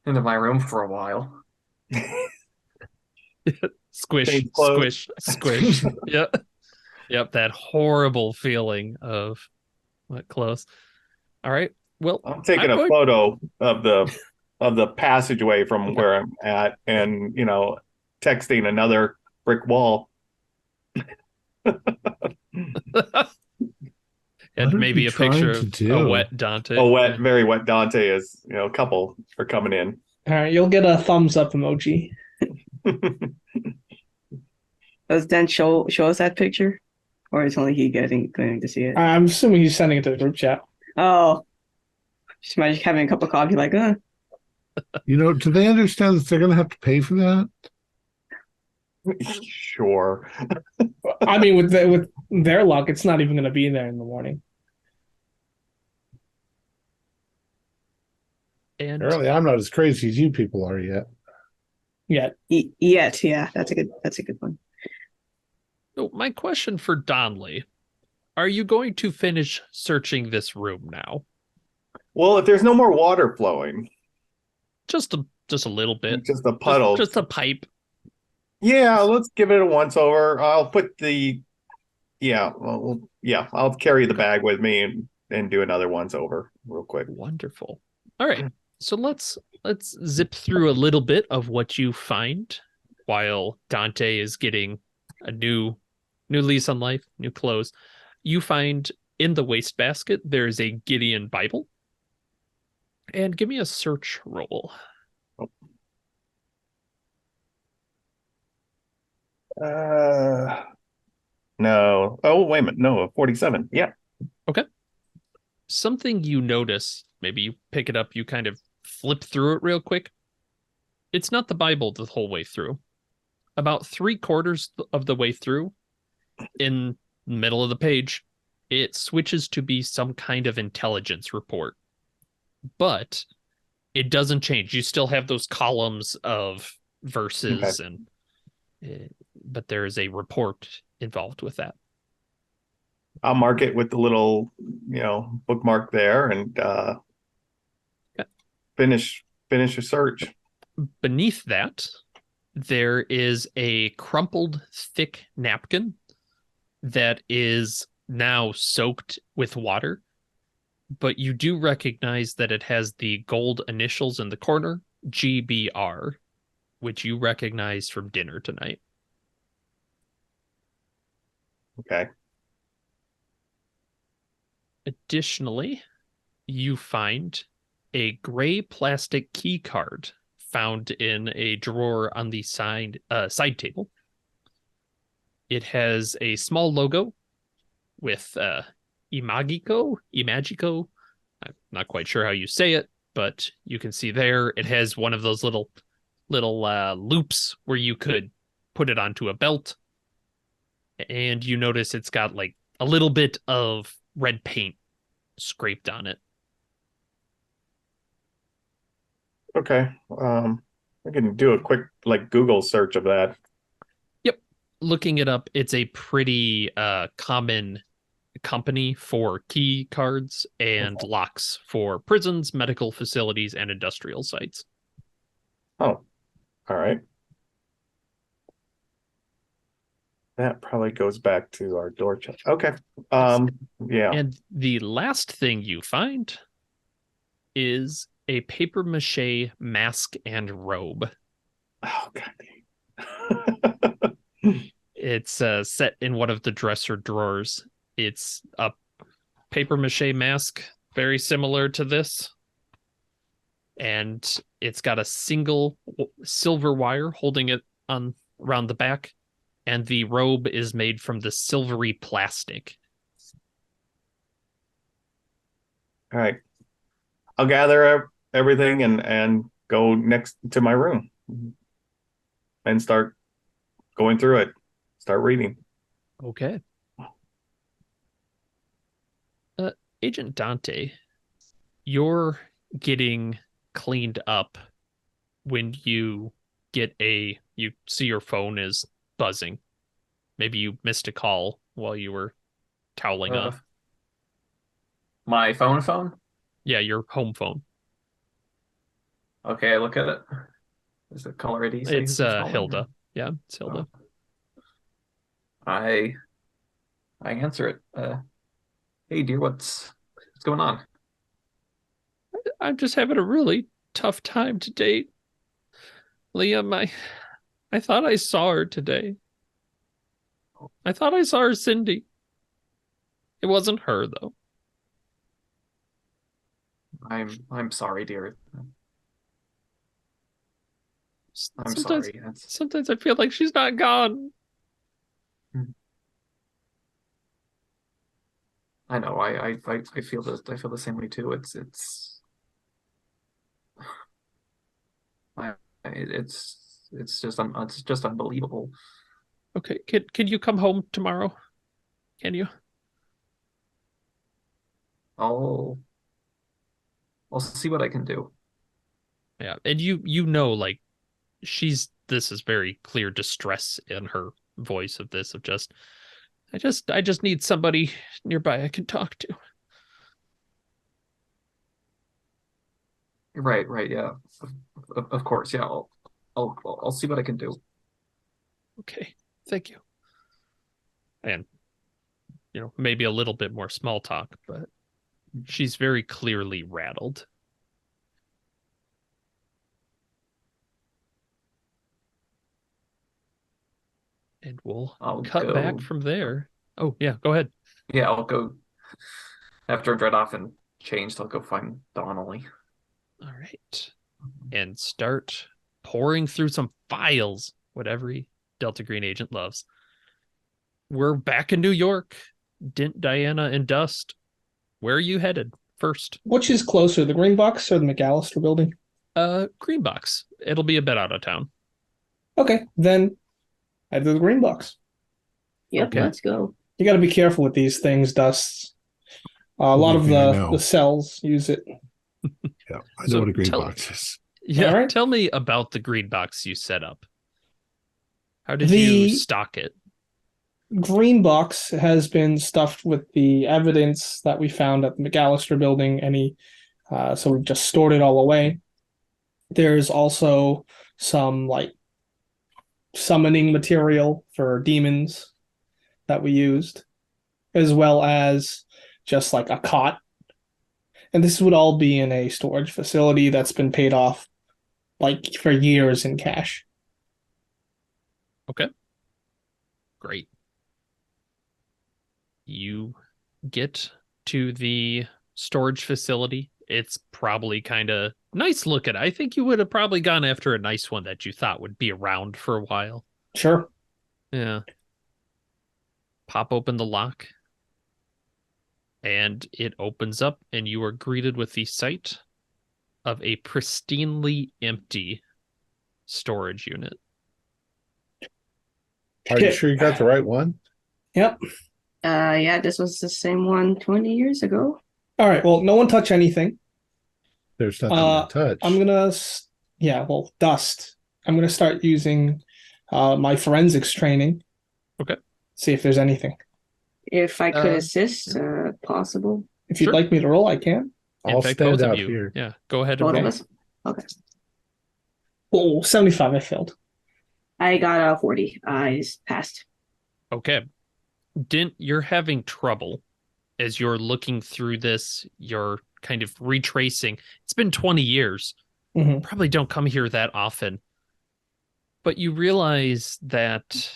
into my room for a while. Squish, Change clothes. squish. Yep. Yep, that horrible feeling of what close. All right. Well, I'm taking I'm a going- photo of the passageway from where I'm at, and texting another brick wall. and What are maybe you a picture trying of to a do? wet Dante. A wet, very wet Dante is, a couple are coming in. All right, you'll get a thumbs up emoji. Does Dan show us that picture? Or is only he going to see it? I'm assuming he's sending it to the group chat. Oh. Just imagine having a cup of coffee like, Do they understand that they're going to have to pay for that? Sure. I mean, with their luck, it's not even going to be there in the morning. And Apparently, I'm not as crazy as you people are yet. Yet. yet, yeah, that's a good one. so my question for Donley, are you going to finish searching this room now? Well, if there's no more water flowing, Just a little bit. just a puddle. Just a pipe. Yeah, let's give it a once over. I'll put I'll carry the bag with me and do another once over real quick. Wonderful. All right. So let's zip through a little bit of what you find while Dante is getting a new lease on life, new clothes. You find in the wastebasket there is a Gideon Bible. And give me a search roll. No. Oh, wait a minute. No, 47. Yeah. Something you notice, maybe you pick it up, you kind of flip through it real quick. It's not the Bible the whole way through. about 3/4 of the way through, in the middle of the page, it switches to be some kind of intelligence report. But it doesn't change. You still have those columns of verses, but there is a report involved with that. I'll mark it with the little, bookmark there and finish your search. Beneath that, there is a crumpled, thick napkin that is now soaked with water, but you do recognize that it has the gold initials in the corner, GBR, which you recognize from dinner tonight. Okay. Additionally, you find a gray plastic key card found in a drawer on the side table. It has a small logo with Imagico. I'm not quite sure how you say it, but you can see there it has one of those little loops where you could put it onto a belt. And you notice it's got like a little bit of red paint scraped on it. Okay. I can do a quick Google search of that. Yep. Looking it up, it's a pretty common company for key cards and locks for prisons, medical facilities, and industrial sites. Oh, all right. That probably goes back to our door check. Okay. Yeah. And the last thing you find is a paper mache mask and robe. Oh, God. It's set in one of the dresser drawers. It's a paper mache mask, very similar to this. And it's got a single silver wire holding it on around the back. And the robe is made from the silvery plastic. All right. I'll gather everything and go next to my room and start going through it. Start reading. Okay. Agent Dante, you're getting cleaned up when you see your phone is buzzing. Maybe you missed a call while you were toweling off. My phone? Yeah, your home phone. Okay, I look at it. Is it caller ID? It's Hilda. Yeah, it's Hilda. I answer it. Hey dear, what's going on? I'm just having a really tough time to date. Liam, I thought I saw her today. I thought I saw her Cindy. It wasn't her though. I'm sorry, dear. I'm sometimes, sorry. Sometimes I feel like she's not gone. I know. I feel this. I feel the same way too. It's just unbelievable. Okay, can you come home tomorrow? Can you? I'll see what I can do. Yeah, and you know, like this is very clear distress in her voice of just I just need somebody nearby I can talk to. Right, yeah. Of course, yeah. I'll see what I can do. Okay, thank you. And maybe a little bit more small talk, but she's very clearly rattled. And we'll cut back from there. Oh, yeah, go ahead. Yeah, I'll go after I dread off and changed. I'll go find Donnelly. All right. And start pouring through some files, what every Delta Green agent loves. We're back in New York. Dint, Diana, and Dust. Where are you headed first? Which is closer, the Green Box or the McAllister building? Green Box. It'll be a bit out of town. Okay, then Head to the green box. Yep, Okay. let's go. You got to be careful with these things, Dust. A lot Only of thing I know. the cells use it. Yeah, I know So what a green tell- box is. Yeah, All right. tell me about the green box you set up. How did The- you stock it? Green box has been stuffed with the evidence that we found at the McAllister building. So we've just stored it all away. There's also some like summoning material for demons that we used, as well as just like a cot. And this would all be in a storage facility that's been paid off like for years in cash. Great. You get to the storage facility. It's probably kind of nice looking. I think you would have probably gone after a nice one that you thought would be around for a while. Sure. Yeah. Pop open the lock, and it opens up, and you are greeted with the sight of a pristinely empty storage unit. Are you Okay. sure you got the right one? Yep. Yeah, this was the same one 20 years ago. All right. Well, no one touch anything. There's nothing to touch. I'm gonna, Dust. I'm gonna start using my forensics training. Okay. See if there's anything. If I could Uh, assist, possible. If you'd Sure. like me to roll, I can. I'll fact, stand both of out you. here. Yeah, go ahead and Both of roll. us? Okay. Oh, 75, I failed. I got a 40. I passed. Okay. Dint, you're having trouble as you're looking through this. You're kind of retracing. It's been 20 years. Mhm. Probably don't come here that often. But you realize that,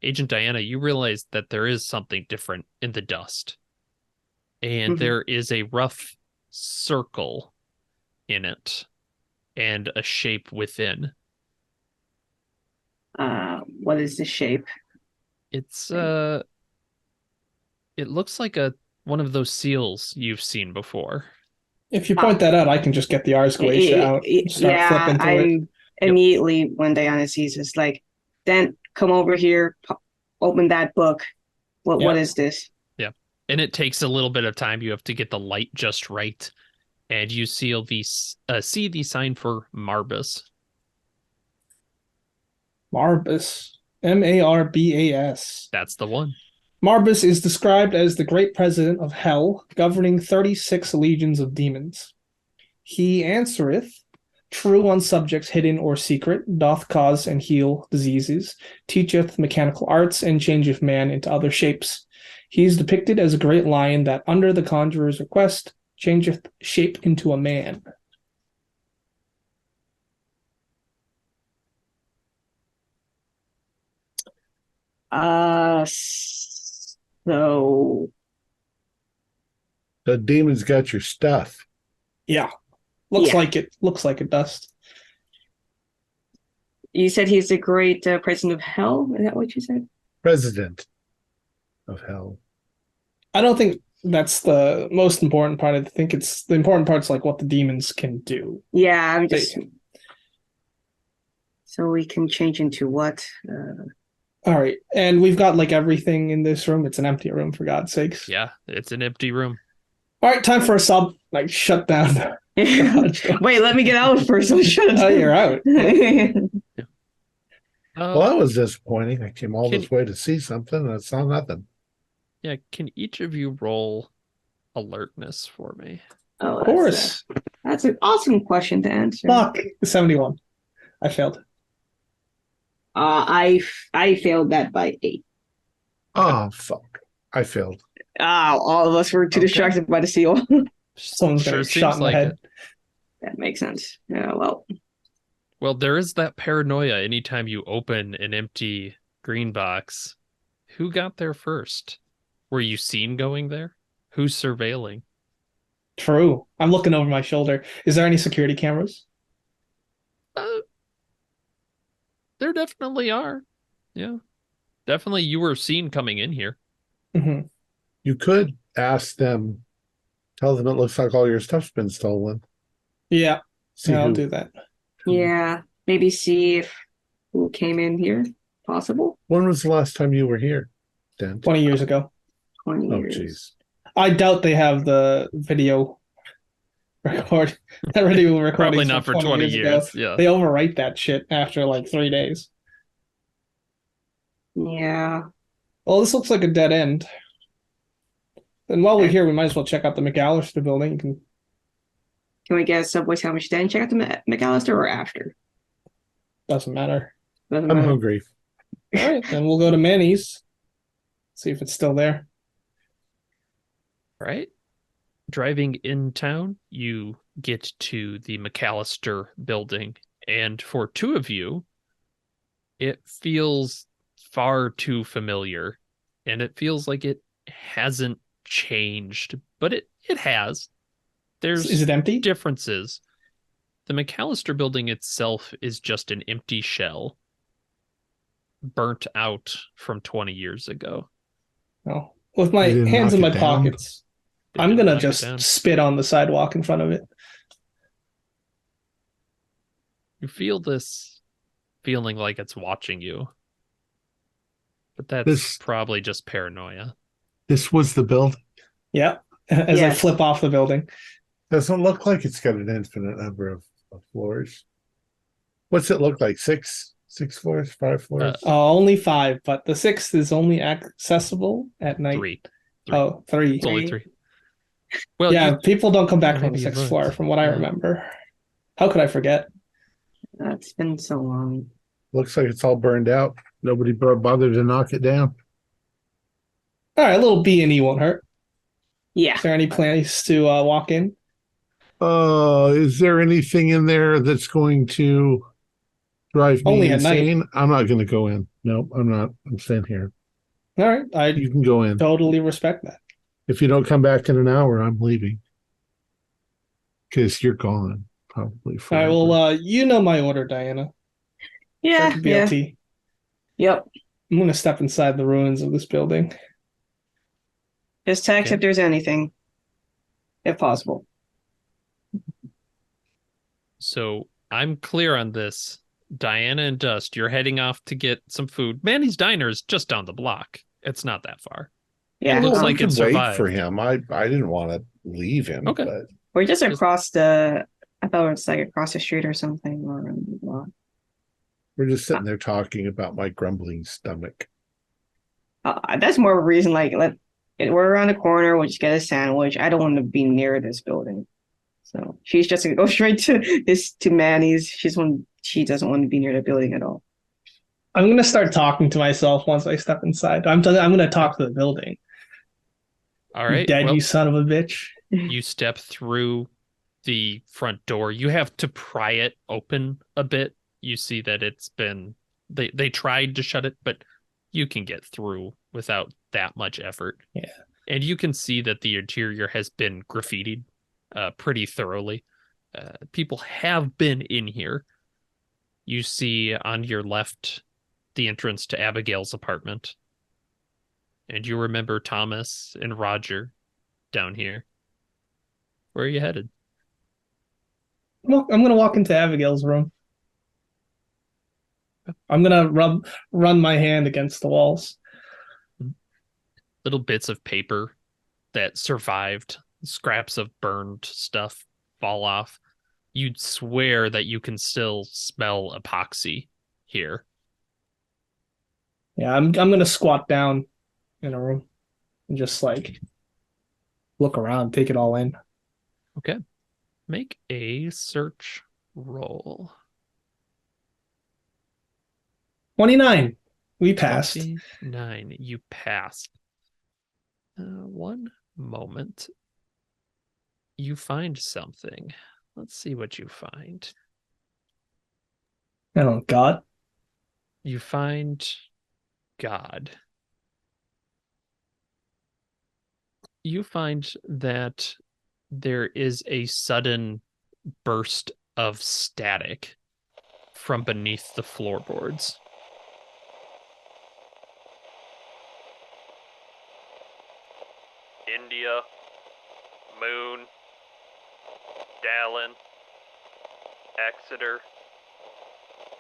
Agent Diana, you realize that there is something different in the dust. And Mhm. there is a rough circle in it and a shape within. What is the shape? It's it looks like one of those seals you've seen before. If you point that out, I can just get the Ars Goetia out and start Yeah, flipping through it. I'm immediately when Diana sees this, like, then come over here, open that book. What Yeah. is this? And it takes a little bit of time. You have to get the light just right. And you see the sign for Marbus. Marbus. Marbas. That's the one. Marbus is described as the great president of hell, governing 36 legions of demons. He answereth true on subjects hidden or secret, doth cause and heal diseases, teacheth mechanical arts, and changeth man into other shapes. He is depicted as a great lion that, under the conjurer's request, changeth shape into a man. So The demon's got your stuff. Yeah. Looks Yeah. like it. Looks like it, Dust. you said he's the great president of hell? Is that what you said? President of hell. I don't think that's the most important part. I think it's the important part's like what the demons can do. Yeah, I'm just. So we can change into what? All right. And we've got like everything in this room. It's an empty room, for God's sakes. Yeah, it's an empty room. All right, time for a sub. Like, shut down. Wait, let me get out first. I'm shut Oh, you're out. Well, that was disappointing. I came all Can- this way to see something and I saw nothing. Yeah, can each of you roll alertness for me? Oh, Of course. That's an awesome question to answer. Fuck. 71. I failed. I failed that by 8. Oh, fuck. I failed. All of us were too Okay. distracted by the seal. Someone's Sure gonna get seems shot in the like head. it. That makes sense. Yeah, well, Well, there is that paranoia anytime you open an empty green box. Who got there first? Were you seen going there? Who's surveilling? True. I'm looking over my shoulder. Is there any security cameras? There definitely are. Yeah. Definitely you were seen coming in here. Hmm. You could ask them, tell them it looks like all your stuff's been stolen. Yeah. See Yeah, I'll who. do that. yeah. Maybe see if who came in here. Possible? When was the last time you were here, Dent? 20 years ago. 20 Oh, years. jeez. I doubt they have the video record that video recordings Probably not for 20 20 years ago. years. Yeah. They overwrite that shit after like 3 days. Yeah. Well, this looks like a dead end. And while we're Okay. here, we might as well check out the McAllister building. You can Can we get Subway sandwich then? Check out the McAllister or after? doesn't matter. Doesn't I'm matter. hungry. All right, then we'll go to Manny's. See if it's still there. Right. Driving in town, you get to the McAllister building, and for two of you, it feels far too familiar, and it feels like it hasn't changed, but it has. There's Is it empty? differences. The McAllister building itself is just an empty shell, burnt out from 20 years ago. No. With my They didn't hands in knock my it down? pockets, They I'm didn't gonna knock it just down. spit on the sidewalk in front of it. You feel this feeling like it's watching you, but that's This- probably just paranoia. This was the building. Yeah. As I Yes. flip off the building. Doesn't look like it's got an infinite number of floors. What's it look like? Six floors, 5 floors? Only 5, but the 6th is only accessible at night. Three. Oh, 3. It's only Three. 3. Well, Yeah, people don't come back Yeah, from the maybe you're 6th right. floor, from what I Yeah. remember. How could I forget? It's been so long. Looks like it's all burned out. Nobody bothered to knock it down. All right, a little B&E won't hurt. Yeah. Is there any place to walk in? Is there anything in there that's going to drive me Only at night. insane? I'm not going to go in. No, I'm not. I'm staying here. All right, I You can go in. totally respect that. If you don't come back in an hour, I'm leaving. Because you're gone, probably All forever. right, well, you know my order, Diana. Yeah. Check Yeah. BLT. Yep. I'm going to step inside the ruins of this building. Just text Okay. if there's anything, if possible. So I'm clear on this. Diana and Dust, you're heading off to get some food. Manny's Diner is just down the block. It's not that far. Yeah. looks Well, like we it could wait survived. for him. I didn't want to leave him. Okay. But We're just across the. I thought it was like across the street or something, or around the block. we're just sitting there talking about my grumbling stomach. That's more of a reason. Like, we're around the corner. We'll just get a sandwich. I don't want to be near this building, so she's just gonna go straight to Manny's. She doesn't want to be near the building at all. I'm going to start talking to myself once I step inside. I'm going to talk to the building. All right. Dead, well, you son of a bitch. you step through the front door. You have to pry it open a bit. You see that it's been they tried to shut it, but you can get through without that much effort. Yeah. And you can see that the interior has been graffitied pretty thoroughly. People have been in here. You see on your left the entrance to Abigail's apartment. And you remember Thomas and Roger down here. Where are you headed? Well, I'm going to walk into Abigail's room. I'm going to run my hand against the walls. Little bits of paper that survived, scraps of burned stuff fall off. You'd swear that you can still smell epoxy here. Yeah, I'm going to squat down in a room and just like look around, take it all in. Okay. Make a search roll. 29. We passed. 29. You passed. One moment. You find something. Let's see what you find. Oh, God. You find God. You find that there is a sudden burst of static from beneath the floorboards. India, Moon, Dallin, Exeter,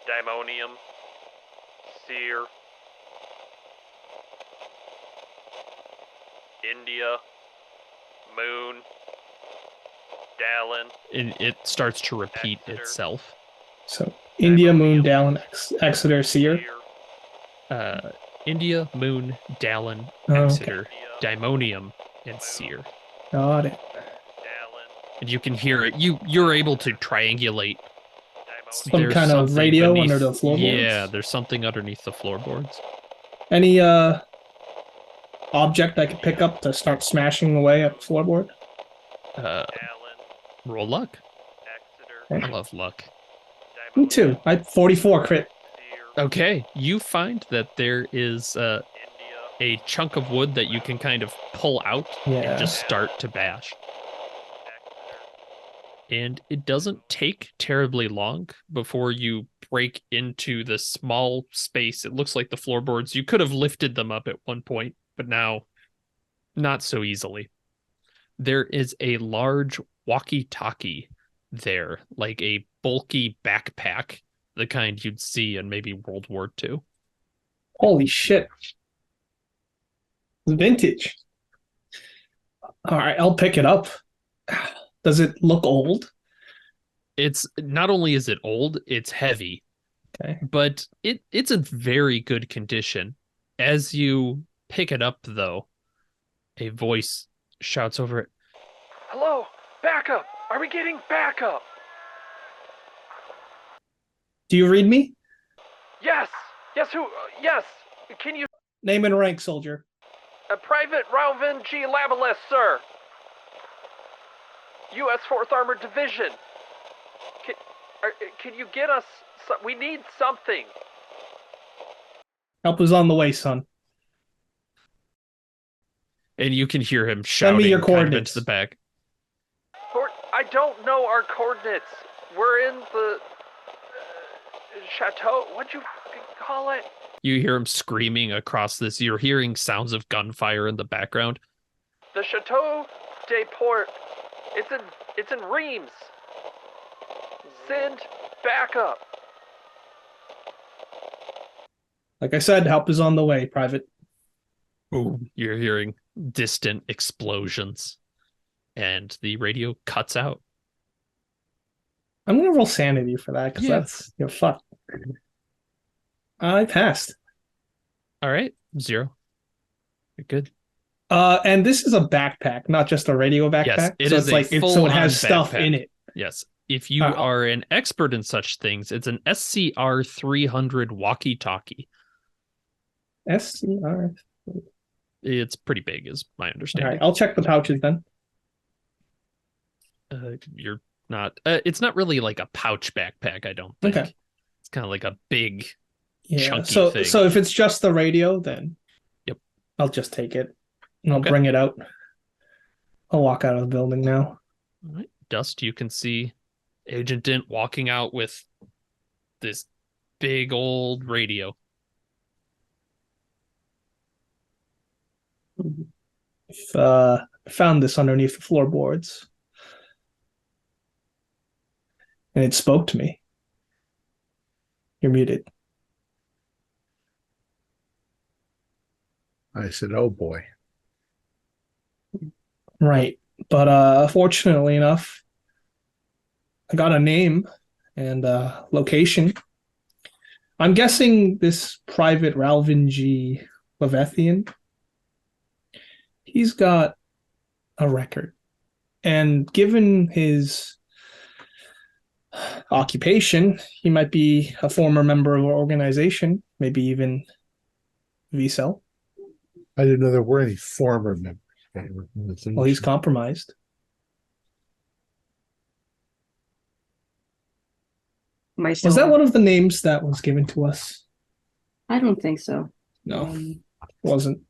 Dimonium, Seer. India. Moon. Dallin. And it starts to repeat itself. So India, Moon, Dallin, Exeter, Seer. India, Moon, Dallin, Oh, Exeter, Daimonium, and Seer. Got it. And you can hear it. You're able to triangulate. Some kind of radio under the floorboards? Yeah, there's something underneath the floorboards. Any object I could pick up to start smashing away at the floorboard? Roll luck. Okay. I love luck. Me too. I 44 crit. Okay, you find that there is a chunk of wood that you can kind of pull out and just start to bash. And it doesn't take terribly long before you break into the small space. It looks like the floorboards, you could have lifted them up at one point, but now not so easily. There is a large walkie-talkie there, like a bulky backpack, the kind you'd see in maybe World War II. Holy shit. Vintage. All right, I'll pick it up. Does it look old? It's not only is it old, it's heavy. Okay. But it's in very good condition. As you pick it up, though, a voice shouts over it. Hello, backup! Are we getting backup? Do you read me? Yes! Yes, who? Yes! Can you... Name and rank, soldier. Private Ralvin G. Labelis, sir. U.S. 4th Armored Division. Can you get us... We need something. Help is on the way, son. And you can hear him shouting. Send me your kind of coordinates. into the back. I don't know our coordinates. We're in the chateau. What'd you call it? You hear him screaming across this. You're hearing sounds of gunfire in the background. The Chateau de Port. It's in Reims. Send backup. Like I said, help is on the way, Private. Boom. You're hearing distant explosions. And the radio cuts out. I'm gonna roll sanity for that because that's fuck. I passed. All right, 0. You're good. And this is a backpack, not just a radio backpack. Yes, it so is it's like so it has stuff backpack. in it. Yes. If you are an expert in such things, it's an SCR 300 walkie-talkie. SCR. It's pretty big, is my understanding. All right, I'll check the pouches then. You're not. It's not really like a pouch backpack, I don't think. Okay. It's kind of like a big, chunky so, thing. So if it's just the radio, then yep, I'll just take it and I'll bring it out. I'll walk out of the building now. All right. Dust, you can see Agent Dent walking out with this big old radio. Found this underneath the floorboards. And it spoke to me. You're muted. I said, oh boy. Right. But fortunately enough, I got a name and location. I'm guessing this Private Ralvin G. Levethian, he's got a record. And given his occupation, he might be a former member of our organization, maybe even VCEL. I didn't know there were any former members. Well, he's compromised. Was that one of the names that was given to us? I don't think so. No, it wasn't.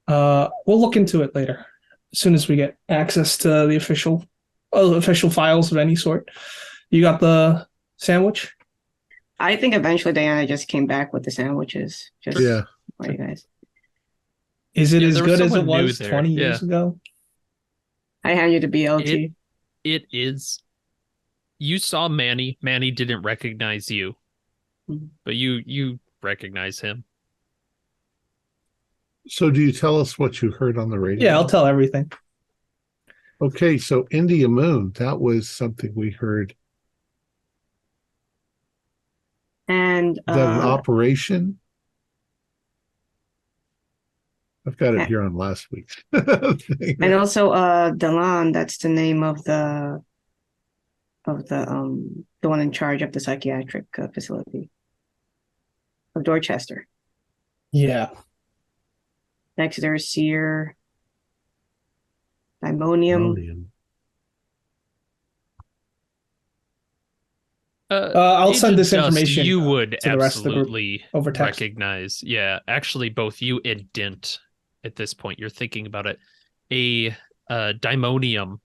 We'll look into it later, as soon as we get access to the official files of any sort. You got the sandwich? I think eventually Diana just came back with the sandwiches. Just for you guys. Is it as good as it was 20 years ago? I hand you the BLT. It is. You saw Manny. Manny didn't recognize you. Mm-hmm. But you recognize him. So do you tell us what you heard on the radio? Yeah, I'll tell everything. Okay, so India Moon, that was something we heard. And Is that an operation? I've got it here on last week's thing. and also Dalan, that's the name of the one in charge of the psychiatric facility of Dorchester. Yeah. Next there's Sear, Dimonium. I'll send Agent this Dust, information you would to the rest of the group absolutely over text. recognize. Yeah, actually, both you and Dint at this point, you're thinking about it. A Dimonium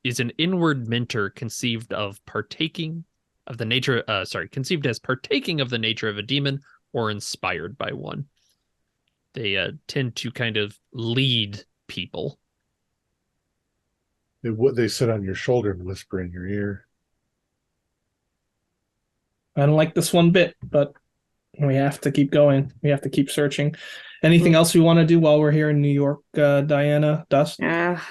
is an inward mentor conceived as partaking of the nature of a demon or inspired by one. They tend to kind of lead people. They sit on your shoulder and whisper in your ear. I don't like this one bit, but we have to keep going. We have to keep searching. Anything else we want to do while we're here in New York, Diana, Dust? To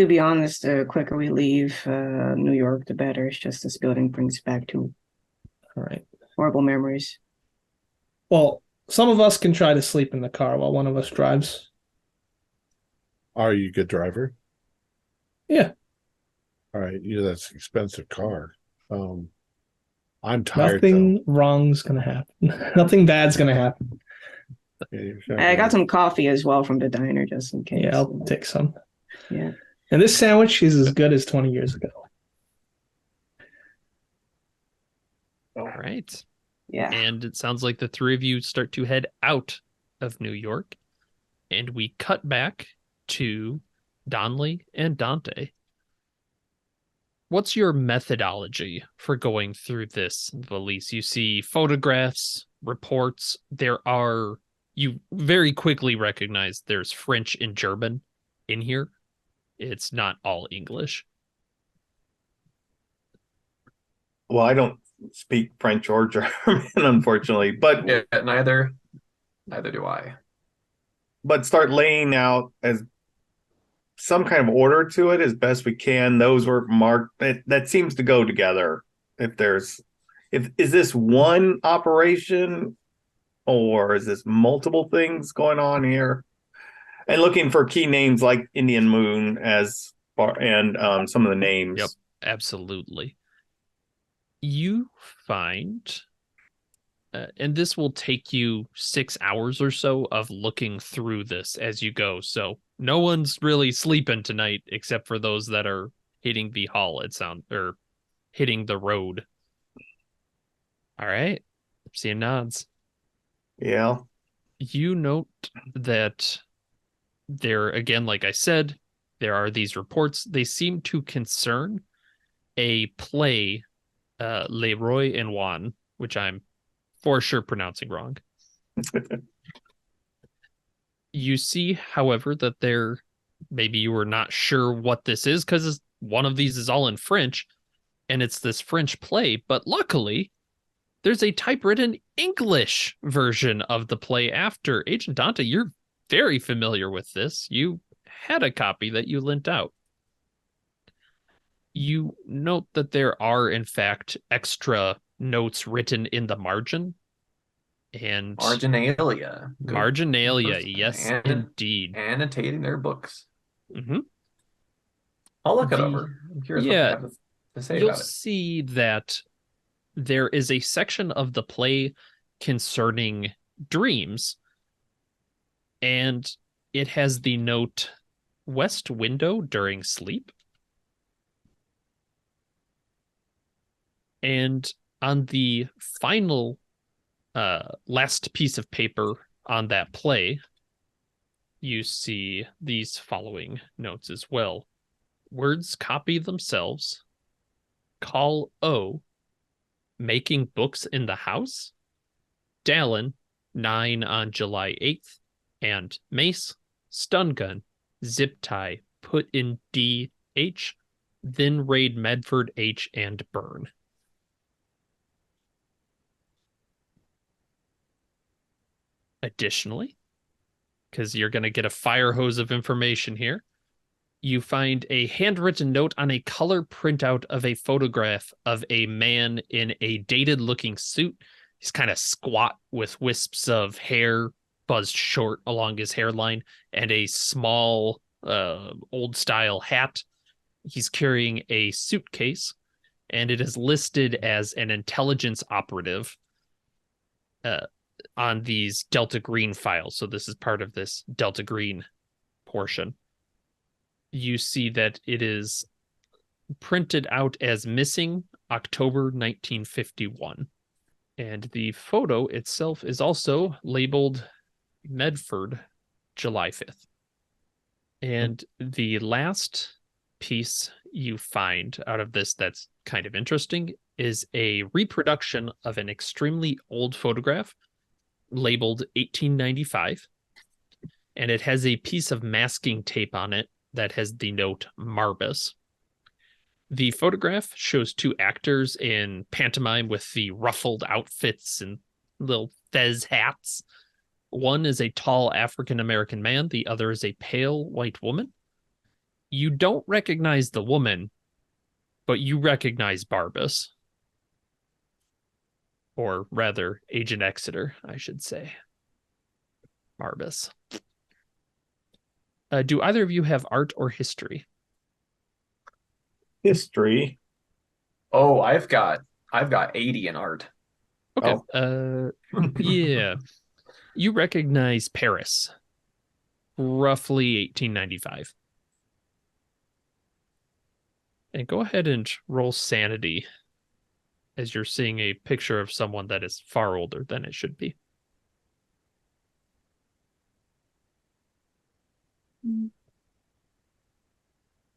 be honest, the quicker we leave New York, the better. It's just this building brings back to All right. horrible memories. Well, some of us can try to sleep in the car while one of us drives. Are you a good driver? Yeah. All right, that's an expensive car. I'm tired. Nothing wrong's gonna happen. Nothing bad's gonna happen. I got some coffee as well from the diner just in case. Yeah, I'll take some. Yeah. And this sandwich is as good as 20 years ago. All right. Yeah. And it sounds like the three of you start to head out of New York. And we cut back to Donley and Dante. What's your methodology for going through this valise? You see photographs, reports. You very quickly recognize there's French and German in here. It's not all English. Well, I don't speak French or German, unfortunately, but Yeah, neither do I. But start laying out as some kind of order to it as best we can. Those were marked. That seems to go together. Is this one operation or is this multiple things going on here? And looking for key names like Indian Moon and some of the names. Yep, absolutely. You find, and this will take you 6 hours or so of looking through this as you go. So no one's really sleeping tonight except for those that are hitting the hall. Or hitting the road. All right, I'm seeing nods. Yeah. You note that there, again, like I said, there are these reports. They seem to concern a play, Leroy and Juan, which I'm for sure pronouncing wrong. You see, however, that maybe you were not sure what this is because one of these is all in French, and it's this French play. But luckily, there's a typewritten English version of the play after. Agent Dante, you're very familiar with this. You had a copy that you lent out. You note that there are, in fact, extra notes written in the margin. And Marginalia. Good. Marginalia, yes, indeed. Annotating their books. Mm-hmm. I'll look it over. I'm curious what they have to say about it. You'll see that there is a section of the play concerning dreams, and it has the note west window during sleep. And on the final last piece of paper on that play, you see these following notes as well. Words copy themselves. Call O. Making books in the house. Dallin, 9 on July 8th. And Mace, stun gun, zip tie, put in D-H, then raid Medford H and burn. Additionally, because you're going to get a fire hose of information here, you find a handwritten note on a color printout of a photograph of a man in a dated-looking suit. He's kind of squat with wisps of hair buzzed short along his hairline and a small old-style hat. He's carrying a suitcase, and it is listed as an intelligence operative on these Delta Green files. So this is part of this Delta Green portion. You see that it is printed out as missing October 1951. And the photo itself is also labeled Medford, July 5th. And the last piece you find out of this that's kind of interesting is a reproduction of an extremely old photograph labeled 1895. And it has a piece of masking tape on it that has the note Marbus. The photograph shows two actors in pantomime with the ruffled outfits and little fez hats. One is a tall African-American man. The other is a pale white woman. You don't recognize the woman, but you recognize Barbus. Or rather, Agent Exeter, I should say. Barbus. Do either of you have art or history? History. Oh, I've got 80 in art. Okay. Oh. Yeah. You recognize Paris. Roughly 1895. And go ahead and roll sanity as you're seeing a picture of someone that is far older than it should be.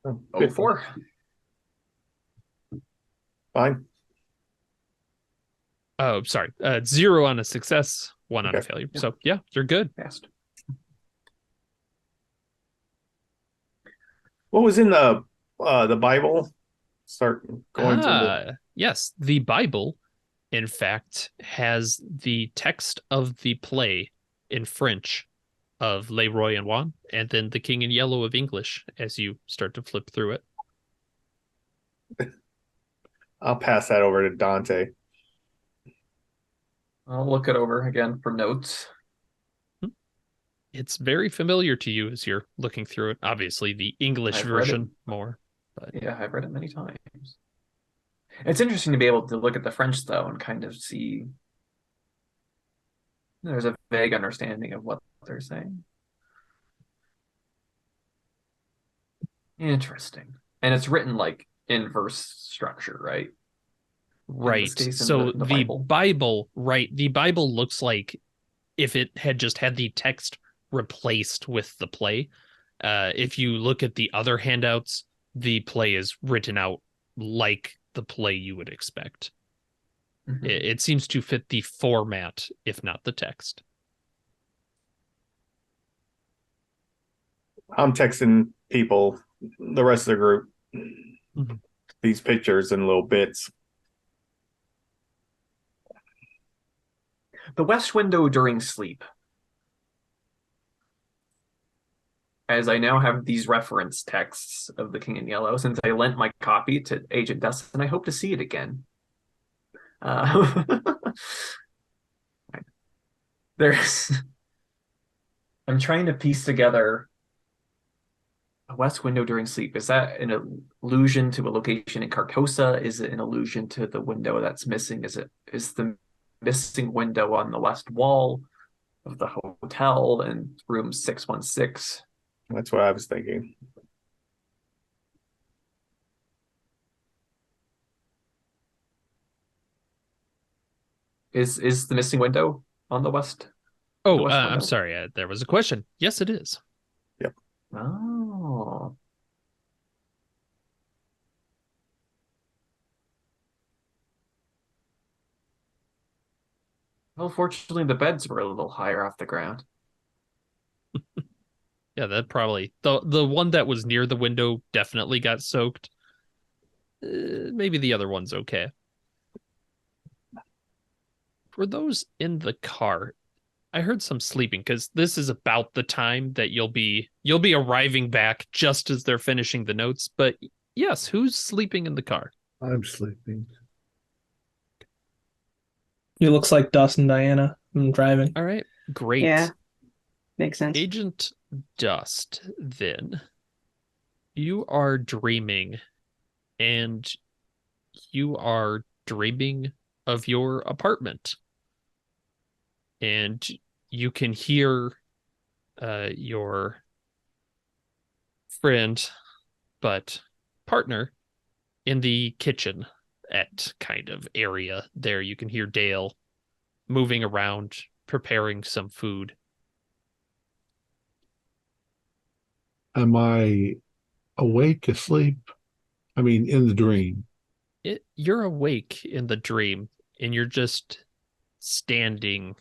Oh, Oh, good. 4. Fine. Oh, sorry. 0 on a success, 1 on a Okay. failure. Yeah. So yeah, you're good. Passed. What was in the Bible? Start going through the. Yes. The Bible, in fact, has the text of the play in French of Le Roi en Noir, and then The King in Yellow of English as you start to flip through it. I'll pass that over to Dante. I'll look it over again for notes. It's very familiar to you as you're looking through it. Obviously, the English I've read version more. But Yeah, I've read it many times. It's interesting to be able to look at the French, though, and kind of see there's a vague understanding of what they're saying. Interesting. And it's written like in verse structure, right? right. case in So the the Bible. Bible, right? The Bible looks like if it had just had the text replaced with the play. If you look at the other handouts, the play is written out like the play you would expect. Mhm. It seems to fit the format, if not the text. I'm texting people, the rest of the group, Mhm. these pictures in little bits. The West Window during sleep. As I now have these reference texts of The King in Yellow, since I lent my copy to Agent Dustin, I hope to see it again. There's. I'm trying to piece together a West Window during sleep. Is that an allusion to a location in Carcosa? Is it an allusion to the window that's missing? Is the missing window on the west wall of the hotel in room 616? That's what I was thinking. Is the missing window on the west? Oh, West I'm window? sorry. There was a question. Yes, it is. Oh. Well, fortunately, the beds were a little higher off the ground. Yeah, that probably the one that was near the window definitely got soaked. Maybe the other one's okay. For those in the car, I heard some sleeping because this is about the time that you'll be arriving back just as they're finishing the notes. But yes, who's sleeping in the car? I'm sleeping. It looks like Dust and Diana. I'm driving. All right, great. Yeah, makes sense. Agent Dust, then you are dreaming, and you are dreaming of your apartment, and you can hear your friend, but partner, in the kitchen at kind of area there. You can hear Dale moving around, preparing some food. Am I awake, asleep? I mean, in the dream. You're awake in the dream, and you're just standing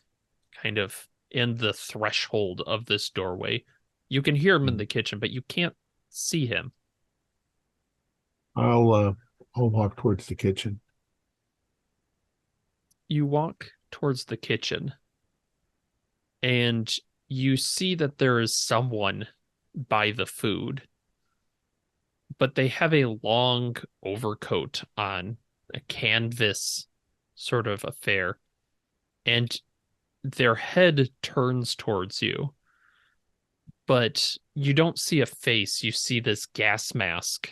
kind of in the threshold of this doorway. You can hear him in the kitchen, but you can't see him. I'll walk towards the kitchen. You walk towards the kitchen, and you see that there is someone by the food, but they have a long overcoat on, a canvas sort of affair, and their head turns towards you, but you don't see a face. You see this gas mask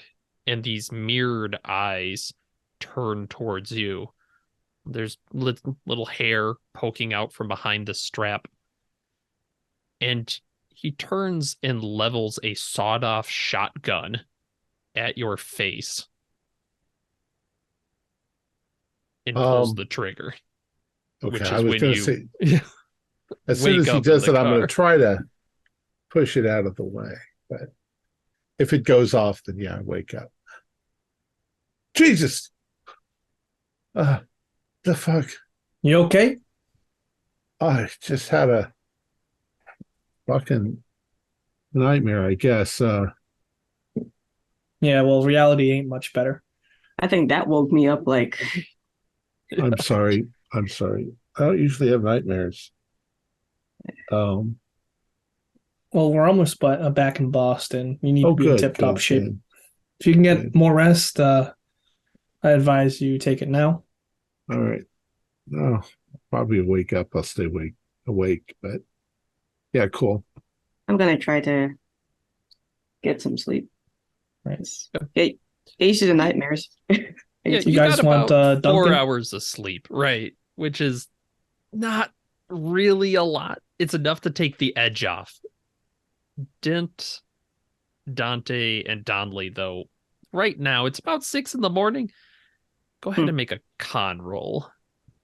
and these mirrored eyes turn towards you. There's little hair poking out from behind the strap, and he turns and levels a sawed-off shotgun at your face and pulls the trigger. Okay, Which is I was when going to you say, as soon wake as he up does in it, the I'm going to car. try to push it out of the way. But if it goes off, then yeah, I wake up. Jesus! The fuck? You okay? I just had a fucking nightmare, I guess. Yeah, well, reality ain't much better. I think that woke me up like I'm sorry. I'm sorry. I don't usually have nightmares. Well, we're almost back in Boston. You need to be in Good, tip-top good, shape. good. If you can get Good. more rest, I advise you take it now. All right. No, probably wake up. I'll stay awake. But yeah, cool. I'm gonna try to get some sleep. Right. Get used to the nightmares. Yeah, You guys got want, about 4 Duncan? hours of sleep, right? Which is not really a lot. It's enough to take the edge off. Dent, Dante, and Donley, though, right now it's about 6 in the morning. Go ahead and make a con roll.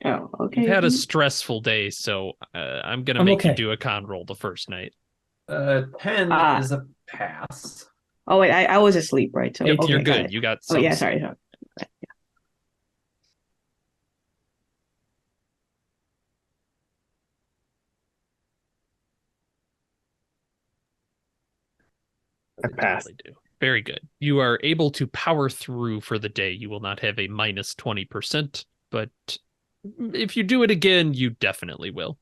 Oh, okay. You've had a stressful day, so I'm gonna I'm make you okay. do a con roll the first night. 10 Ah. is a pass. Oh wait, I was asleep, right? So You're okay, got good. it. You got Oh some yeah, sleep. sorry. I passed. Totally do. Very good. You are able to power through for the day. You will not have a minus 20%, but if you do it again, you definitely will.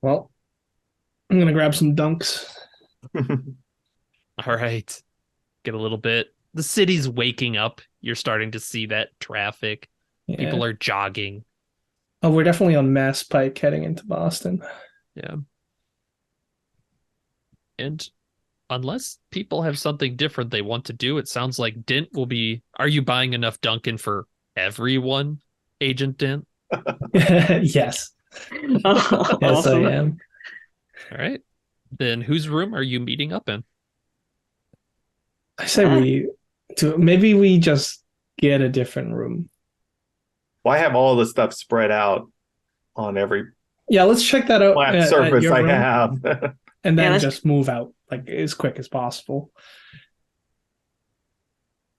Well, I'm going to grab some dunks. All right. Get a little bit. The city's waking up. You're starting to see that traffic. Yeah. People are jogging. Oh, we're definitely on Mass Pike heading into Boston. Yeah. And unless people have something different they want to do, it sounds like Dent will be. Are you buying enough Dunkin' for everyone, Agent Dent? Yes. Yes, Awesome. I am. All right. Then whose room are you meeting up in? I say maybe we just get a different room. Well, I have all the stuff spread out on every Yeah, let's check that out flat at surface your I room, have. and then let's- just move out like as quick as possible.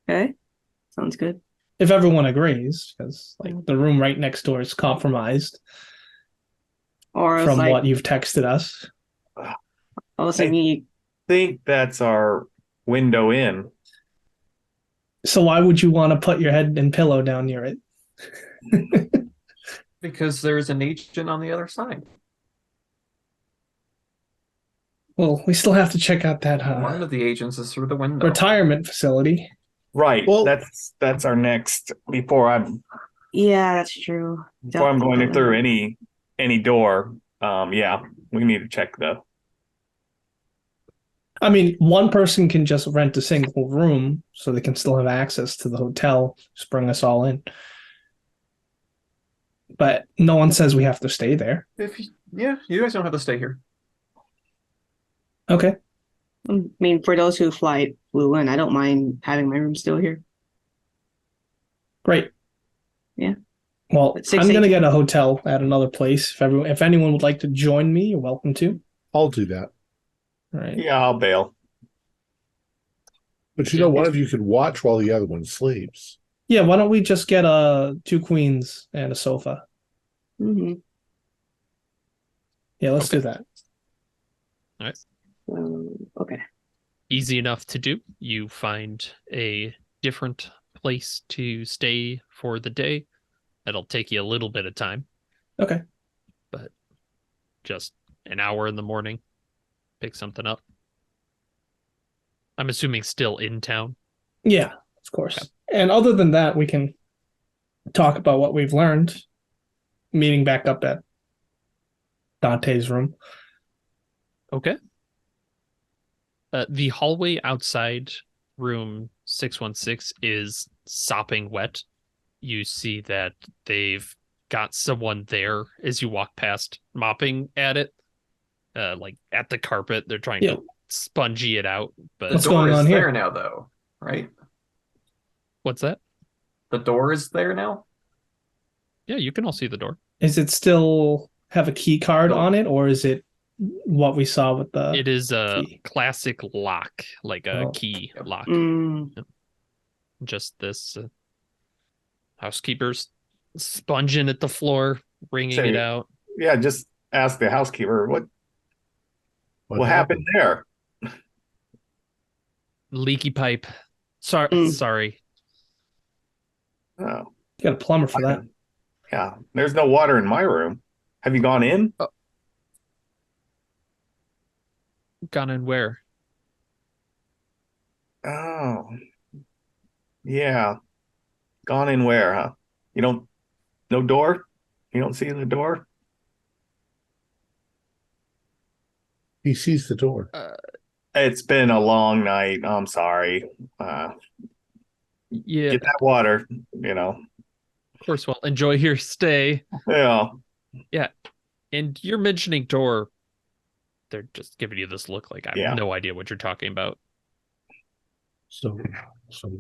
Okay, sounds good. If everyone agrees, because like the room right next door is compromised Or else, from like, what you've texted us. also I- me. think that's our window in. So why would you want to put your head and pillow down near it? Because there's an agent on the other side. Well, we still have to check out that One of the agents is through the window. retirement facility. Right. Well- that's our next before I'm Yeah, that's true. going through any door. Yeah, we need to check though. I mean, one person can just rent a single room so they can still have access to the hotel. Just bring us all in. But no one says we have to stay there. You guys don't have to stay here. Okay. I mean, for those who flew in, I don't mind having my room still here. Great. Yeah. Well, But I'm going to 6:18. get a hotel at another place. If anyone would like to join me, you're welcome to. I'll do that. All right. Yeah, I'll bail. But one of you could watch while the other one sleeps. Yeah, why don't we just get 2 queens and a sofa? Mm-hmm. Yeah, let's Okay. do that. All right. Okay. Easy enough to do. You find a different place to stay for the day. It'll take you a little bit of time, Okay. but just an hour in the morning, pick something up. I'm assuming still in town. Yeah, of course. And other than that, we can talk about what we've learned, meeting back up at Dante's room. Okay. The hallway outside room 616 is sopping wet. You see that they've got someone there as you walk past, mopping at it, like at the carpet. They're trying Yeah. to spongy it out. But The What's door going is on here? there now, though, right? what's that? The door is there now? Yeah, you can all see the door. Is it still have a key card No. on it, or is it what we saw with the It is a key. classic lock, like a Oh. key Yep. lock. Mm. Just this housekeeper's sponging at the floor, wringing Say- it out. Yeah, just ask the housekeeper what happened there. Leaky pipe. Sorry, Mm. sorry. Oh, You got a plumber for that. yeah. There's no water in my room. Have you gone in? Gone in where? Oh, yeah. Gone in where, huh? No door? You don't see the door? He sees the door. It's been a long night. I'm sorry. Yeah, Get that water, of course. Well, enjoy your stay. Yeah. And you're mentioning door. They're just giving you this look like I have Yeah. no idea what you're talking about. So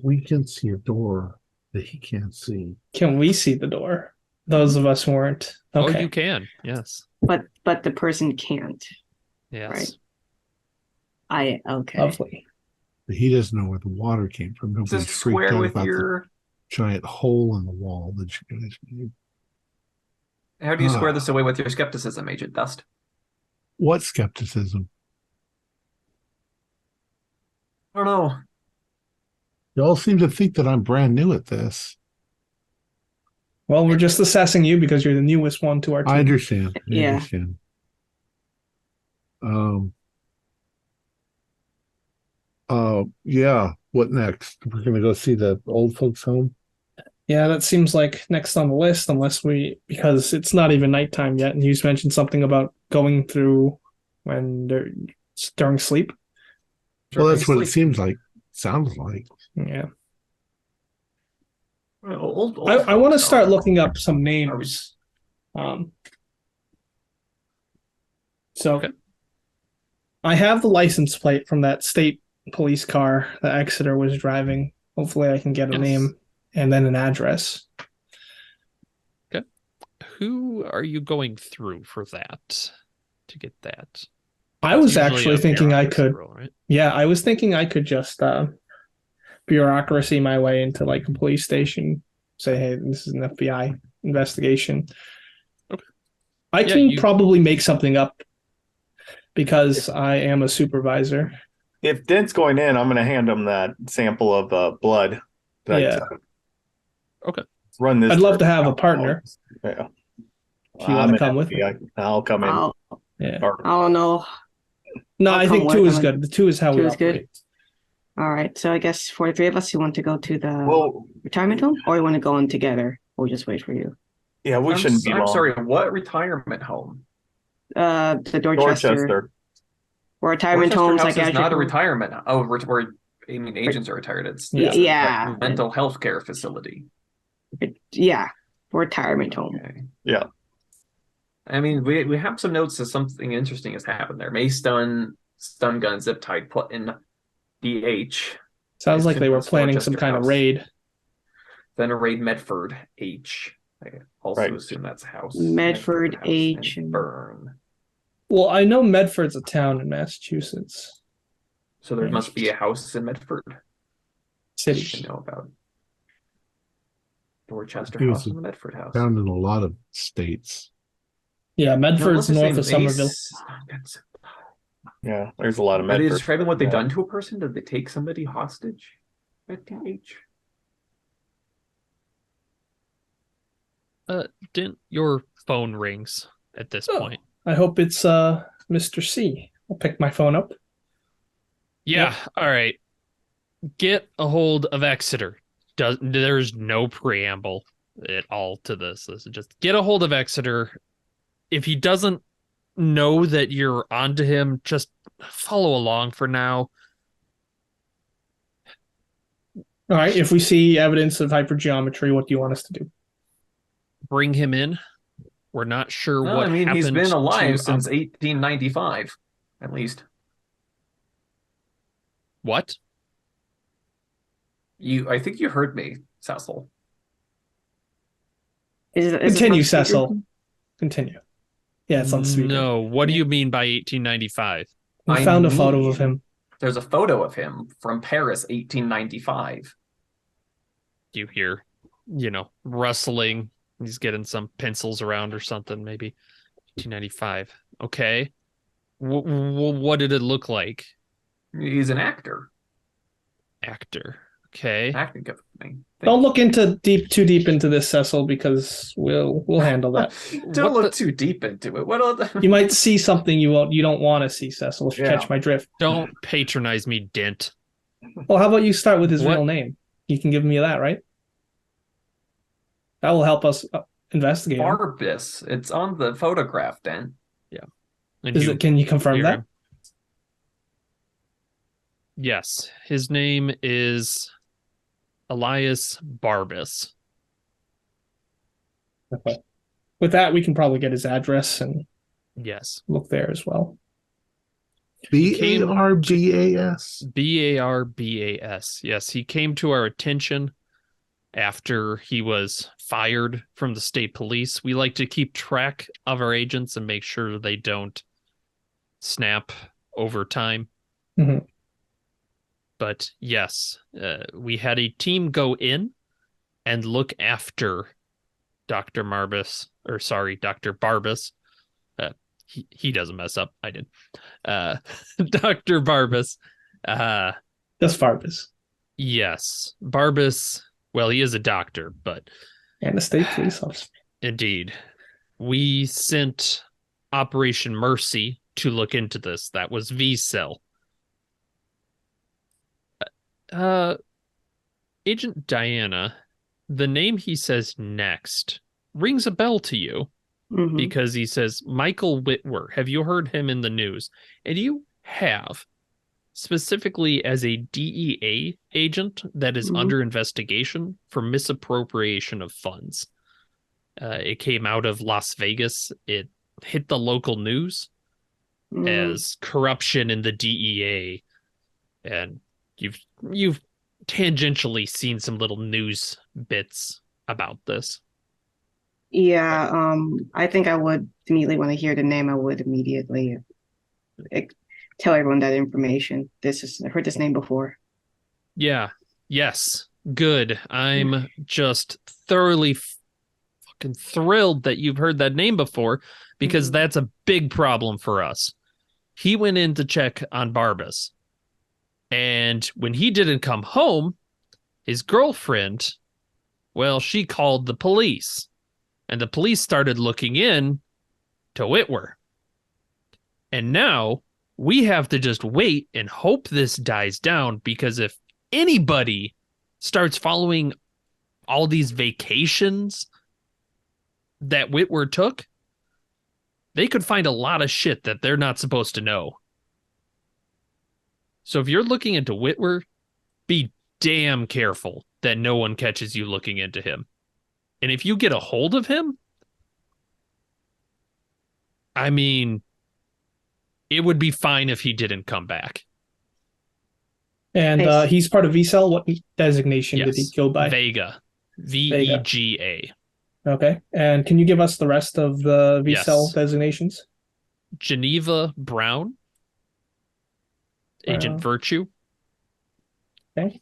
we can see a door that he can't see. Can we see the door? Those of us who weren't. Oh, Okay. you can. Yes. But the person can't. Yes. Right. Okay. Lovely. But he doesn't know where the water came from. Is Nobody's this freaked square out with about the your... giant hole in the wall that you guys made. How do you square this away with your skepticism, Agent Dust? What skepticism? I don't know. Y'all seem to think that I'm brand new at this. Well, we're just assessing you because you're the newest one to our team. I understand. I Yeah. understand. Yeah. What next? We're gonna go see the old folks' home. Yeah, that seems like next on the list, because it's not even nighttime yet. And you mentioned something about going through when they're during sleep. Well, that's what it Sleep. seems like. Sounds like. Yeah. Well, old I want to folks start are- looking up some names. So Okay. I have the license plate from that state police car that Exeter was driving. Hopefully I can get a Yes. name and then an address. Who are you going through for that? To get that? I was Usually actually a thinking I bureaucracy could, role, right? yeah, I was thinking I could just bureaucracy my way into like a police station. Say, hey, this is an FBI investigation. Okay. I Yeah, can you- probably make something up because I am a supervisor. If Dent's going in, I'm going to hand him that sample of blood. that I Yeah. took. Okay. Run this. I'd love to through have a alcohol. partner. Yeah. If you want to come with me. I'll come in. Yeah. I don't know. No, I'll I come think with 2 is him. good. The 2 is how we 2 is good. operate. All right. So I guess for the 3 of us, you want to go to the Well, retirement home, or you want to go in together? We'll just wait for you. yeah, we shouldn't be long. I'm sorry, what retirement home? The Dorchester. Or retirement Dorchester homes, House is psychiatric not a homes. retirement. Oh, where I mean, agents are retired. It's Yeah. a mental health care facility. Yeah. Retirement home. Okay. Yeah. I mean, we have some notes that something interesting has happened there. Mace stun gun, zip tied, put in DH. Sounds like they were planning some kind of raid. Then a raid Medford H. I also assume that's a house. Medford H. And Burn. Well, I know Medford's a town in Massachusetts. So there must be a house in Medford. City. I know about. Dorchester It was House and the Medford House. Found in a lot of states. Yeah, Medford's north of Somerville. Yeah, there's a lot of Are Medford. they describing what they've done to a person? Did they take somebody hostage at DH? Didn't your phone rings at this point? I hope it's Mr. C. I'll pick my phone up. Yeah, all right. Get a hold of Exeter. There's no preamble at all to this. This is just get a hold of Exeter. If he doesn't know that you're onto him, just follow along for now. All right, if we see evidence of hypergeometry, what do you want us to do? Bring him in. We're not sure Well, what happened. he's been alive to, since 1895, at least. What? I think you heard me, Cecil. Continue, Cecil. Continue. Yeah, it's on speaker. No, what do you mean by 1895? We found a photo of him. There's a photo of him from Paris, 1895. You hear, rustling. He's getting some pencils around or something, maybe. 1895. Okay. What did it look like? He's an actor. Actor. Okay. Acting company. Don't look too deep into this, Cecil, because we'll handle that. Don't look too deep into it. You might see something you don't want to see, Cecil, if you catch my drift. Don't patronize me, Dent. Well, how about you start with his real name? You can give me that, right? That will help us investigate. Barbus. It's on the photograph, Dan. Yeah. Can you confirm that? Him? Yes. His name is Elias Barbus. Okay. With that, we can probably get his address and look there as well. Barbas. Barbas. Yes, he came to our attention after he was fired from the state police. We like to keep track of our agents and make sure they don't snap over time. Mm-hmm. But yes, we had a team go in and look after Dr. Barbus. He doesn't mess up. I did. Dr. Barbus. Just Barbus. Yes. Barbus. Well, he is a doctor, but... And a state police officer. Indeed. We sent Operation Mercy to look into this. That was V-Cell. Agent Diana, the name he says next rings a bell to you because he says, Michael Whitwer. Have you heard him in the news? And you have, specifically as a DEA agent that is under investigation for misappropriation of funds. It came out of Las Vegas. It hit the local news as corruption in the DEA. And you've tangentially seen some little news bits about this. Yeah, I think I would immediately when I hear the name, I would immediately tell everyone that information. I heard this name before. Yeah. Yes. Good. I'm just thoroughly fucking thrilled that you've heard that name before, because that's a big problem for us. He went in to check on Barbus. And when he didn't come home, his girlfriend, well, she called the police. And the police started looking in to Whitwer. And now we have to just wait and hope this dies down, because if anybody starts following all these vacations that Whitwer took, they could find a lot of shit that they're not supposed to know. So if you're looking into Whitwer, be damn careful that no one catches you looking into him. And if you get a hold of him, I mean, it would be fine if he didn't come back. And Nice. he's part of VCell. What designation did he go by? Vega. VEGA. Okay. And can you give us the rest of the VCell Yes. designations? Geneva Brown. Agent Virtue. Okay.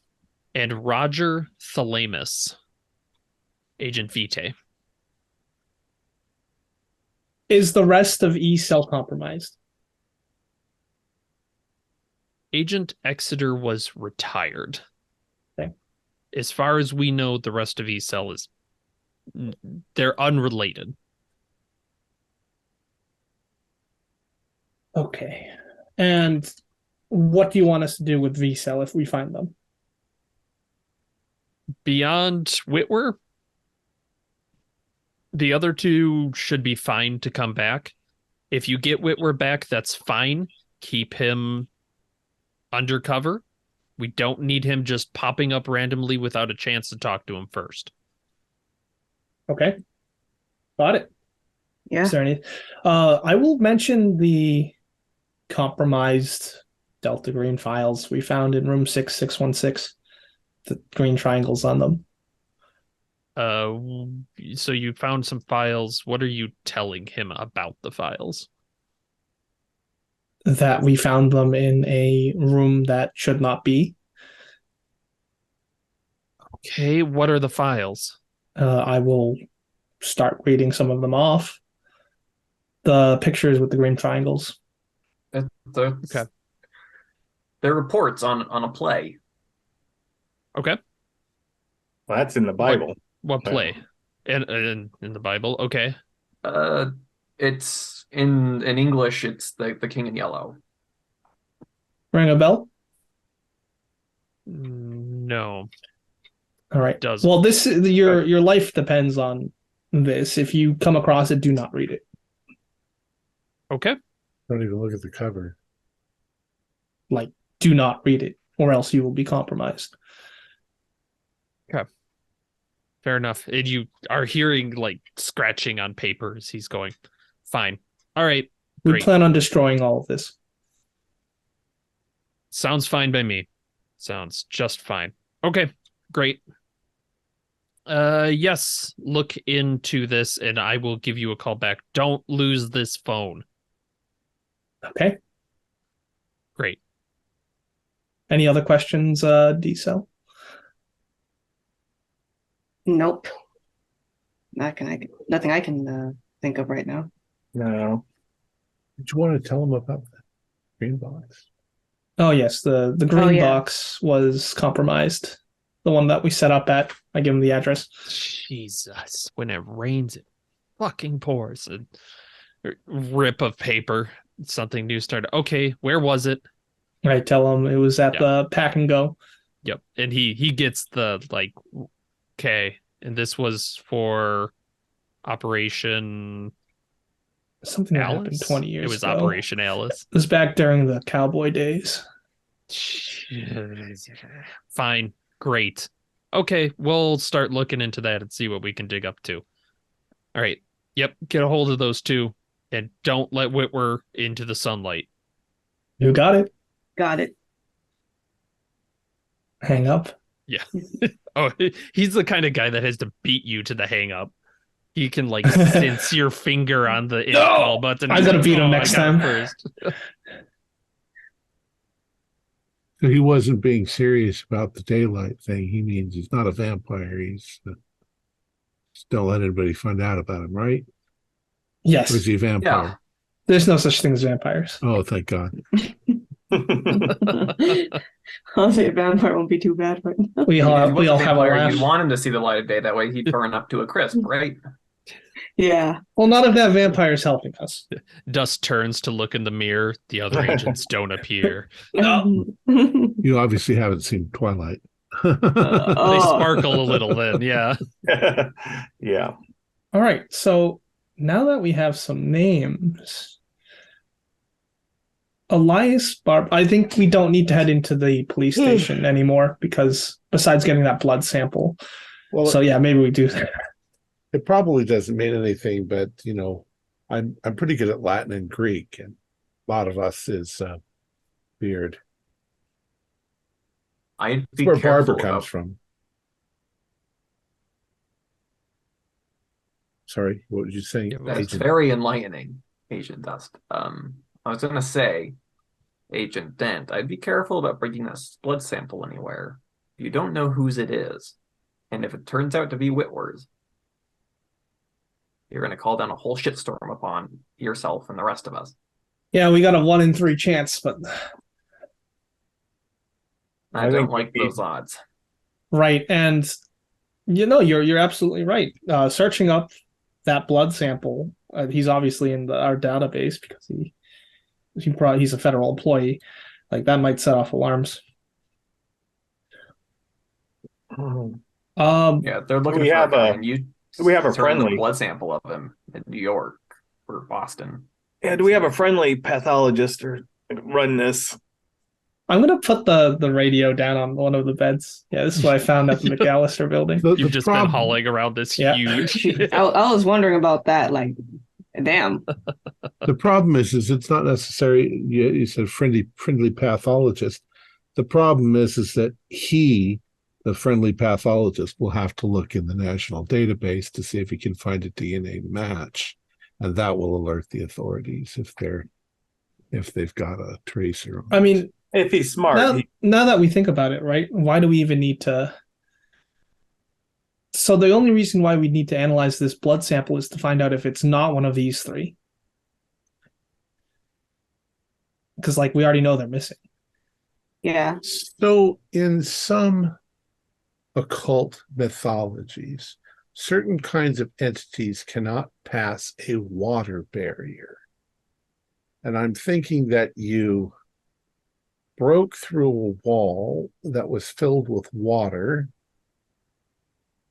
And Roger Thalamus. Agent Vitae. Is the rest of E cell compromised? Agent Exeter was retired. Okay. As far as we know, the rest of E-Cell is... they're unrelated. Okay. And what do you want us to do with V-Cell if we find them? Beyond Whitwer, the other two should be fine to come back. If you get Whitwer back, that's fine. Keep him undercover. We don't need him just popping up randomly without a chance to talk to him first. Okay. Got it. Yeah. Is there any? I will mention the compromised Delta Green files we found in room 6616. The green triangles on them. So you found some files. What are you telling him about the files? That we found them in a room that should not be. Okay, what are the files? I will start reading some of them off. The pictures with the green triangles. Okay. They're reports on a play. Okay. Well, that's in the Bible. What play? In the Bible? Okay. It's in English. It's the King in Yellow. Ring a bell? No. All right. Doesn't. Well, this your life depends on this. If you come across it, do not read it. Okay. Don't even look at the cover. Like, do not read it, or else you will be compromised. Fair enough. And you are hearing like scratching on papers. He's going, fine. All right. We Great. plan on destroying all of this. Sounds fine by me. Sounds just fine. Okay. Great. Yes. Look into this and I will give you a call back. Don't lose this phone. Okay. Great. Any other questions, D-Cell? Nope. Nothing I can think of right now. No. Did you want to tell them about the green box? Oh, yes. The green yeah. box was compromised. The one that we set up at. I give him the address. Jesus. When it rains, it fucking pours. A rip of paper. Something new started. Okay, where was it? I tell him it was at the pack and go. Yep. And he gets the like, okay. And this was for Operation Something that Alice? happened 20 years It was ago. Operation Alice. It was back during the cowboy days. Fine. Great. Okay, we'll start looking into that and see what we can dig up to. All right. Yep. Get a hold of those two and don't let Whitwer into the sunlight. You got it. Got it. Hang up. Yeah. Oh, he's the kind of guy that has to beat you to the hang up. He can like sense your finger on the end call button. I gotta beat him I next got it time. First. So he wasn't being serious about the daylight thing. He means he's not a vampire. He's just don't let anybody find out about him, right? Yes. Or is he a vampire? Yeah. There's no such thing as vampires. Oh, thank God. Honestly, a vampire won't be too bad right now. We If all he was a have a vampire, laugh. you'd want him to see the light of day. That way he'd burn up to a crisp, right? Yeah. Well, not if that vampire's helping us. Dust turns to look in the mirror. The other agents don't appear. No. You obviously haven't seen Twilight. They Oh. sparkle a little then, yeah. Yeah. All right. So now that we have some names, Elias Barb, I think we don't need to head into the police station anymore because besides getting that blood sample. Well, So yeah, maybe we do that. it probably doesn't mean anything, but I'm pretty good at Latin and Greek, and a lot of us is beard. I'd That's be where careful Barber comes about. from. Sorry, what was you saying? Yeah, That's Agent? very enlightening, Agent Dust. I was gonna say, Agent Dent, I'd be careful about bringing this blood sample anywhere. You don't know whose it is, and if it turns out to be Whitworth's, you're gonna call down a whole shitstorm upon yourself and the rest of us. Yeah, we got a 1 in 3 chance, but I I don't think like we- those odds. right. And you're absolutely right. Searching up that blood sample, he's obviously in our database because he's a federal employee. Like that might set off alarms. Yeah, they're looking We for have a guy, a- and you we have a serve them friendly. a blood sample of him in New York or Boston. Yeah, do we have a friendly pathologist or run this? I'm gonna put the radio down on one of the beds. Yeah, this is what I found at the McAllister building. You've just been hauling around this Yeah. huge. I was wondering about that. Like, damn. The problem is it's not necessary. You said friendly pathologist. The problem is that the friendly pathologist, will have to look in the national database to see if he can find a DNA match, and that will alert the authorities if they've got a tracer. I mean, If he's smart, now that we think about it, right? Why do we even need to? So the only reason why we need to analyze this blood sample is to find out if it's not one of these three. Because we already know they're missing. Yeah. So in some occult mythologies, certain kinds of entities cannot pass a water barrier. And I'm thinking that you broke through a wall that was filled with water,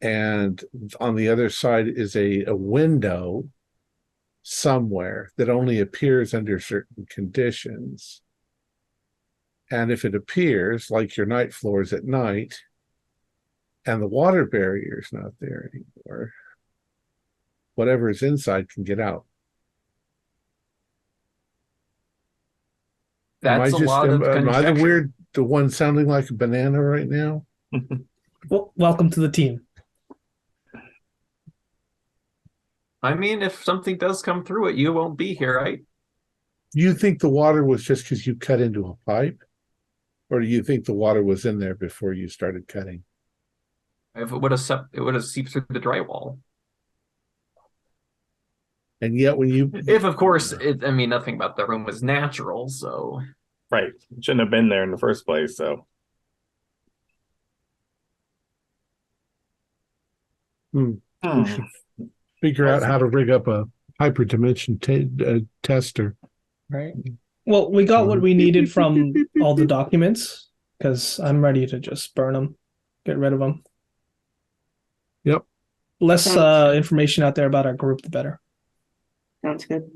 and on the other side is a window somewhere that only appears under certain conditions. And if it appears, like your night floors at night, and the water barrier is not there anymore, whatever is inside can get out. That's a lot of am I conjecture. the one sounding like a banana right now? Well, welcome to the team. I mean, if something does come through it, you won't be here, right? You think the water was just because you cut into a pipe? Or do you think the water was in there before you started cutting? If it would have seeped through the drywall. And yet when you... If, of course, nothing about the room was natural, so... right, shouldn't have been there in the first place. So figure out how to rig up a hyperdimension tester. Right. Well, we got what we needed from all the documents because I'm ready to just burn them, get rid of them. Yep. Less information out there about our group, the better. Sounds good.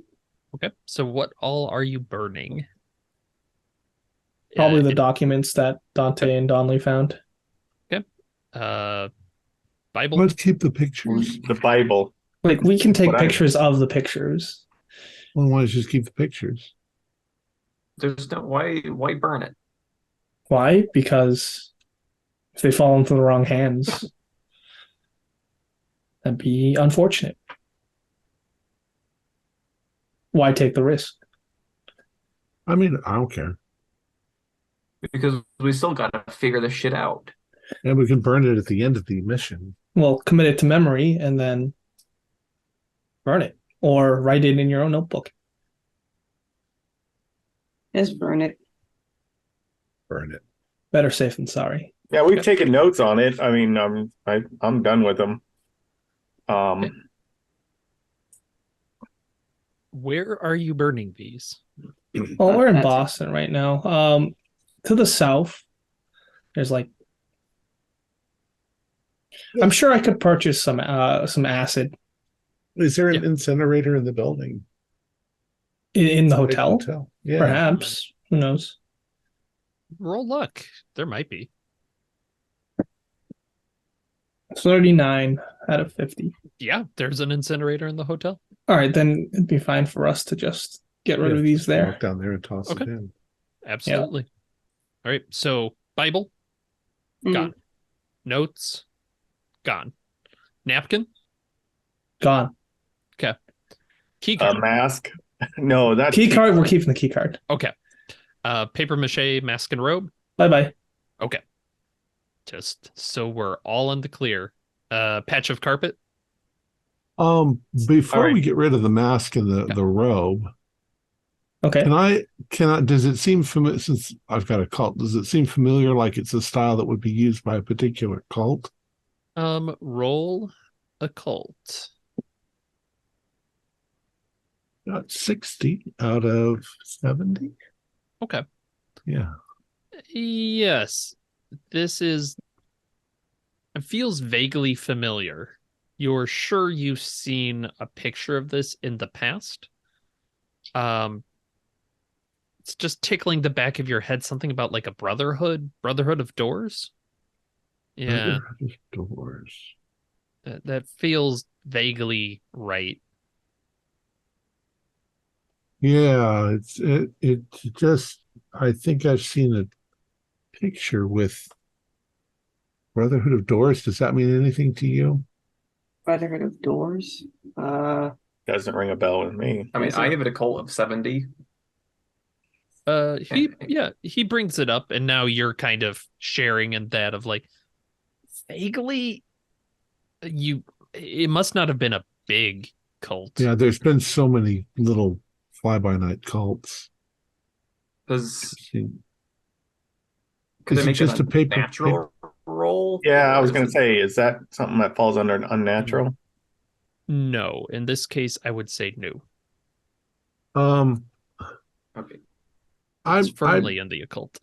Okay, so what all are you burning? Probably the documents that Dante and Donnelly found. Okay. Bible. Let's keep the pictures. the Bible. We can take What I- pictures of the pictures. Well, why don't you just keep the pictures? There's no... Why burn it? Why? Because if they fall into the wrong hands, that'd be unfortunate. Why take the risk? I mean, I don't care. Because we still gotta figure this shit out. And we can burn it at the end of the mission. Well, commit it to memory and then burn it or write it in your own notebook. Just burn it. Burn it. Better safe than sorry. Yeah, we've taken notes on it. I mean, I'm done with them. Where are you burning these? Well, we're in That's it. Boston right now. To the south, there's like I'm sure I could purchase some acid Is there an Yeah. incinerator in the building? in the It's a big hotel. Yeah. Perhaps. Who knows? Roll luck. There might be. 39 out of 50. Yeah, there's an incinerator in the hotel. All right, then it'd be fine for us to just get rid Yeah, of these just there. walk down there and toss it Okay. in. Absolutely. All right. So Bible, Mm. gone. Notes, gone. Napkin, Gone. key A card. mask? No, that's Key card. We're keeping the key card. Okay. Paper mache mask and robe. Bye bye. Okay. Just so we're all in the clear. Patch of carpet. Before All right. we get rid of the mask and Okay. the robe, Okay. does it seem familiar, since I've got a cult, does it seem familiar like it's a style that would be used by a particular cult? Roll occult. Got 60 out of 70. Okay. Yeah. Yes. This is it feels vaguely familiar. You're sure you've seen a picture of this in the past. It's just tickling the back of your head, something about like a brotherhood of doors. Yeah, Brotherhood of Doors. that feels vaguely right. Yeah, it just, I think I've seen a picture with Brotherhood of Doors. Does that mean anything to you? Brotherhood of Doors. doesn't ring a bell with me. I mean, Is I it- give it a cult of 70. He brings it up, and now you're kind of sharing in that of like vaguely it must not have been a big cult. Yeah, there's been so many little fly-by-night cults. Does Is could it I make just it a paper- natural roll? Yeah, I was Or going is to say, is that something that falls under unnatural? No, in this case, I would say no. Okay. It's I'm firmly in the occult.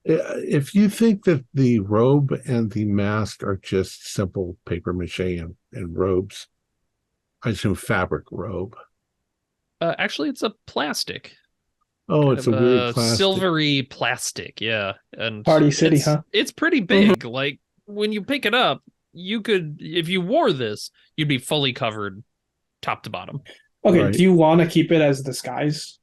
if you think that the robe and the mask are just simple paper mache and robes, I assume fabric robe. Actually, it's a plastic. Oh, Kind it's a of weird plastic. silvery plastic, yeah. And Party City, it's, huh? It's pretty big. Like when you pick it up, you could, if you wore this, you'd be fully covered top to bottom. Okay. Right. Do you want to keep it as a disguise?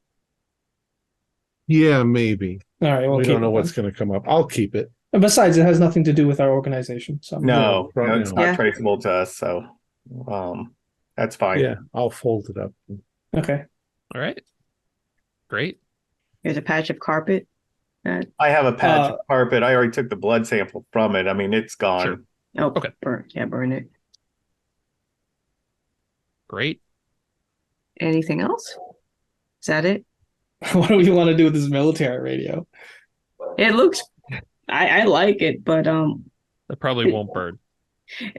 Yeah, maybe. All right. We'll We keep don't know it what's then. going to come up. I'll keep it. And besides, it has nothing to do with our organization. So No, probably it's not. not Yeah. traceable to us, so that's fine. Yeah, I'll fold it up. Okay. All right. Great. There's a patch of carpet. I have a patch of carpet. I already took the blood sample from it. I mean, it's gone. Sure. Oh, Okay. burn. Yeah, burn it. Great. Anything else? Is that it? What do we want to do with this military radio? It looks. I like it, but That probably won't burn. To be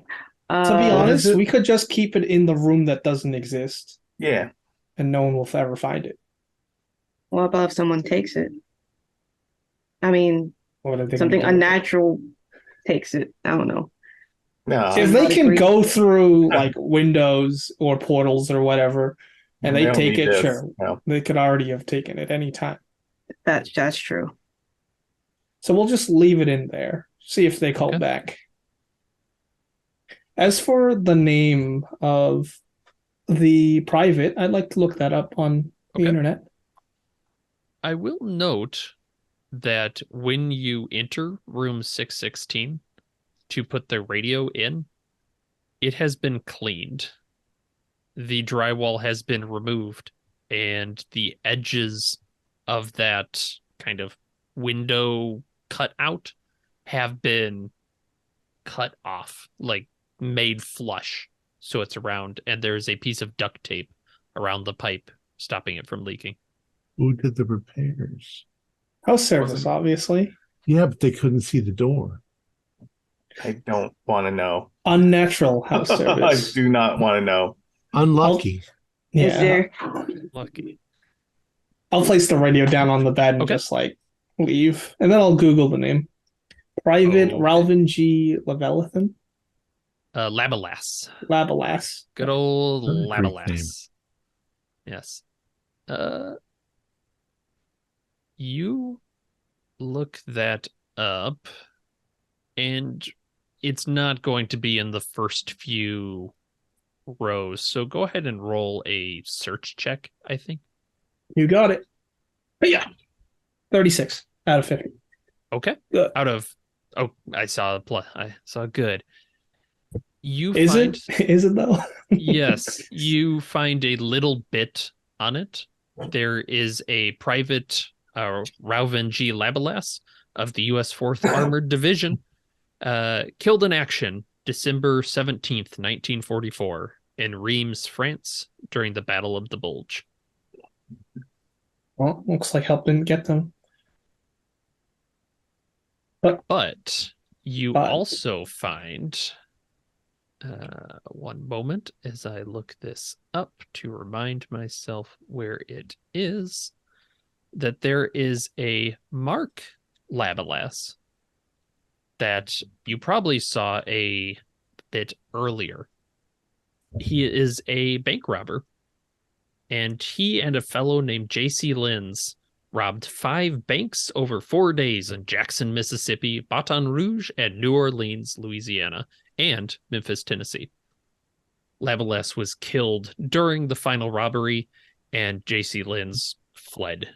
What honest, is it? we could just keep it in the room that doesn't exist, Yeah. and no one will ever find it. what about if someone takes it? I mean, What are they something gonna do with it? unnatural takes it. I don't know. No. If they can Automatically. go through like windows or portals or whatever, and they don't take need it, this. sure, No. they could already have taken it any time. That's true. So we'll just leave it in there. See if they call Okay. back. As for the name of the private, I'd like to look that up on the Okay. internet. I will note that when you enter room 616 to put the radio in, it has been cleaned. The drywall has been removed, and the edges of that kind of window cutout have been cut off, like made flush, so it's around, and there's a piece of duct tape around the pipe stopping it from leaking. Who did the repairs? House service, Wasn't- obviously. Yeah, but they couldn't see the door. I don't want to know. Unnatural house I service. do not want to know. Unlucky. Is there? Lucky. I'll place the radio down on the bed and Okay. just like leave, and then I'll Google the name. Private Okay. Ralvin G. Lavelathan. Labalas. Labalas. Good old What a Greek name. Labalas. Yes. You look that up, and it's not going to be in the first few rows. So go ahead and roll a search check, I think. You got it. But yeah. 36 out of 50. Okay. Good. Out of I saw good. Is it though? Yes, you find a little bit on it. There is a private Ralvin G. Labalas of the U.S. 4th Armored Division, killed in action December 17th, 1944, in Reims, France, during the Battle of the Bulge. Well, looks like help didn't get them. But you also find, one moment as I look this up to remind myself where it is, that there is a Mark Labalas that you probably saw a bit earlier. He is a bank robber, and he and a fellow named J.C. Linz robbed 5 banks over 4 days in Jackson, Mississippi, Baton Rouge, and New Orleans, Louisiana, and Memphis, Tennessee. Labalas was killed during the final robbery, and J.C. Linz fled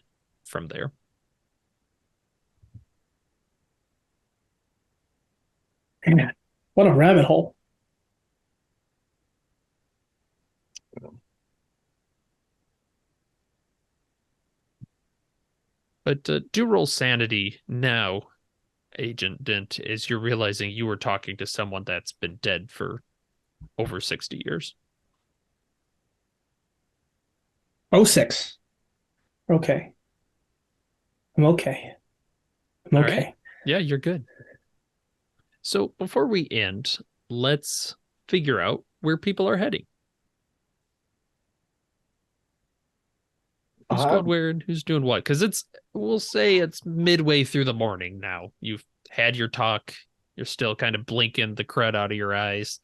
from there. Man, what a rabbit hole. But do roll sanity now, Agent Dent, as you're realizing you were talking to someone that's been dead for over 60 years. 06. Okay. I'm okay. All right. Yeah, you're good. So before we end, let's figure out where people are heading. Who's going where and who's doing what? Because we'll say it's midway through the morning now. You've had your talk. You're still kind of blinking the crud out of your eyes.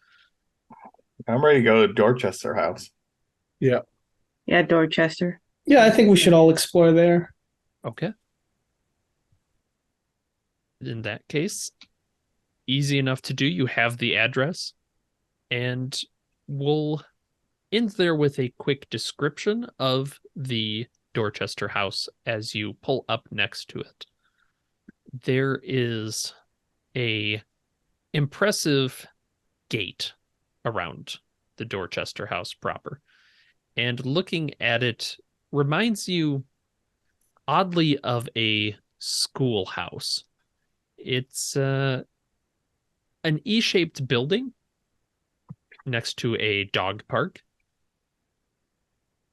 I'm ready to go to Dorchester House. Yeah. Yeah, Dorchester. Yeah, I think we should all explore there. Okay. In that case, easy enough to do. You have the address, and we'll end there with a quick description of the Dorchester House as you pull up next to it. There is a impressive gate around the Dorchester House proper, and looking at it reminds you oddly of a schoolhouse. It's an E-shaped building next to a dog park.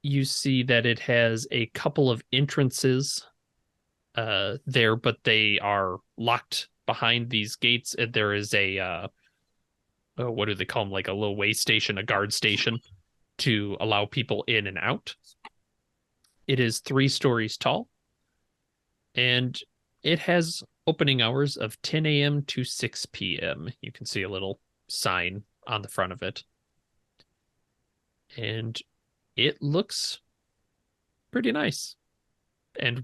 You see that it has a couple of entrances there, but they are locked behind these gates. And there is a, what do they call them? Like a little way station, a guard station to allow people in and out. It is 3 stories tall, and it has opening hours of 10 a.m. to 6 p.m. You can see a little sign on the front of it. And it looks pretty nice and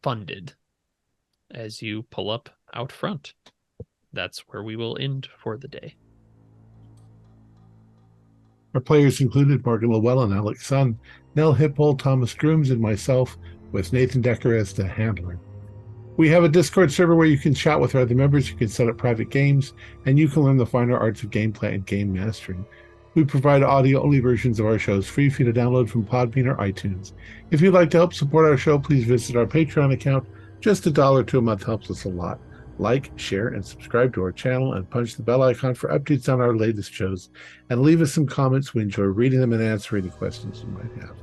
funded as you pull up out front. That's where we will end for the day. Our players included Morgan Llewellyn, Alex Sun, Nell Hippold, Thomas Grooms, and myself, with Nathan Decker as the handler. We have a Discord server where you can chat with our other members, you can set up private games, and you can learn the finer arts of gameplay and game mastering. We provide audio-only versions of our shows free for you to download from Podbean or iTunes. If you'd like to help support our show, please visit our Patreon account. Just $1 a month helps us a lot. Like, share, and subscribe to our channel, and punch the bell icon for updates on our latest shows. And leave us some comments. We enjoy reading them and answering any questions you might have.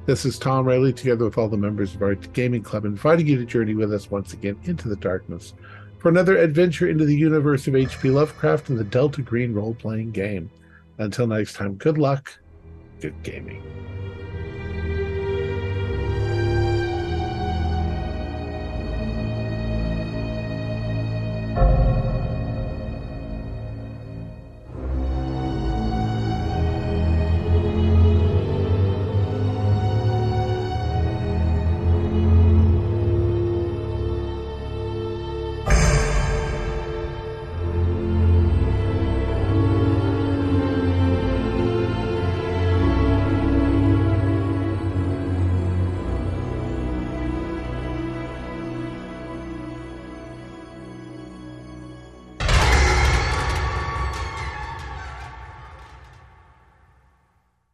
This is Thom Raley, together with all the members of our gaming club, inviting you to journey with us once again into the darkness for another adventure into the universe of H.P. Lovecraft and the Delta Green role-playing game. Until next time, good luck, good gaming.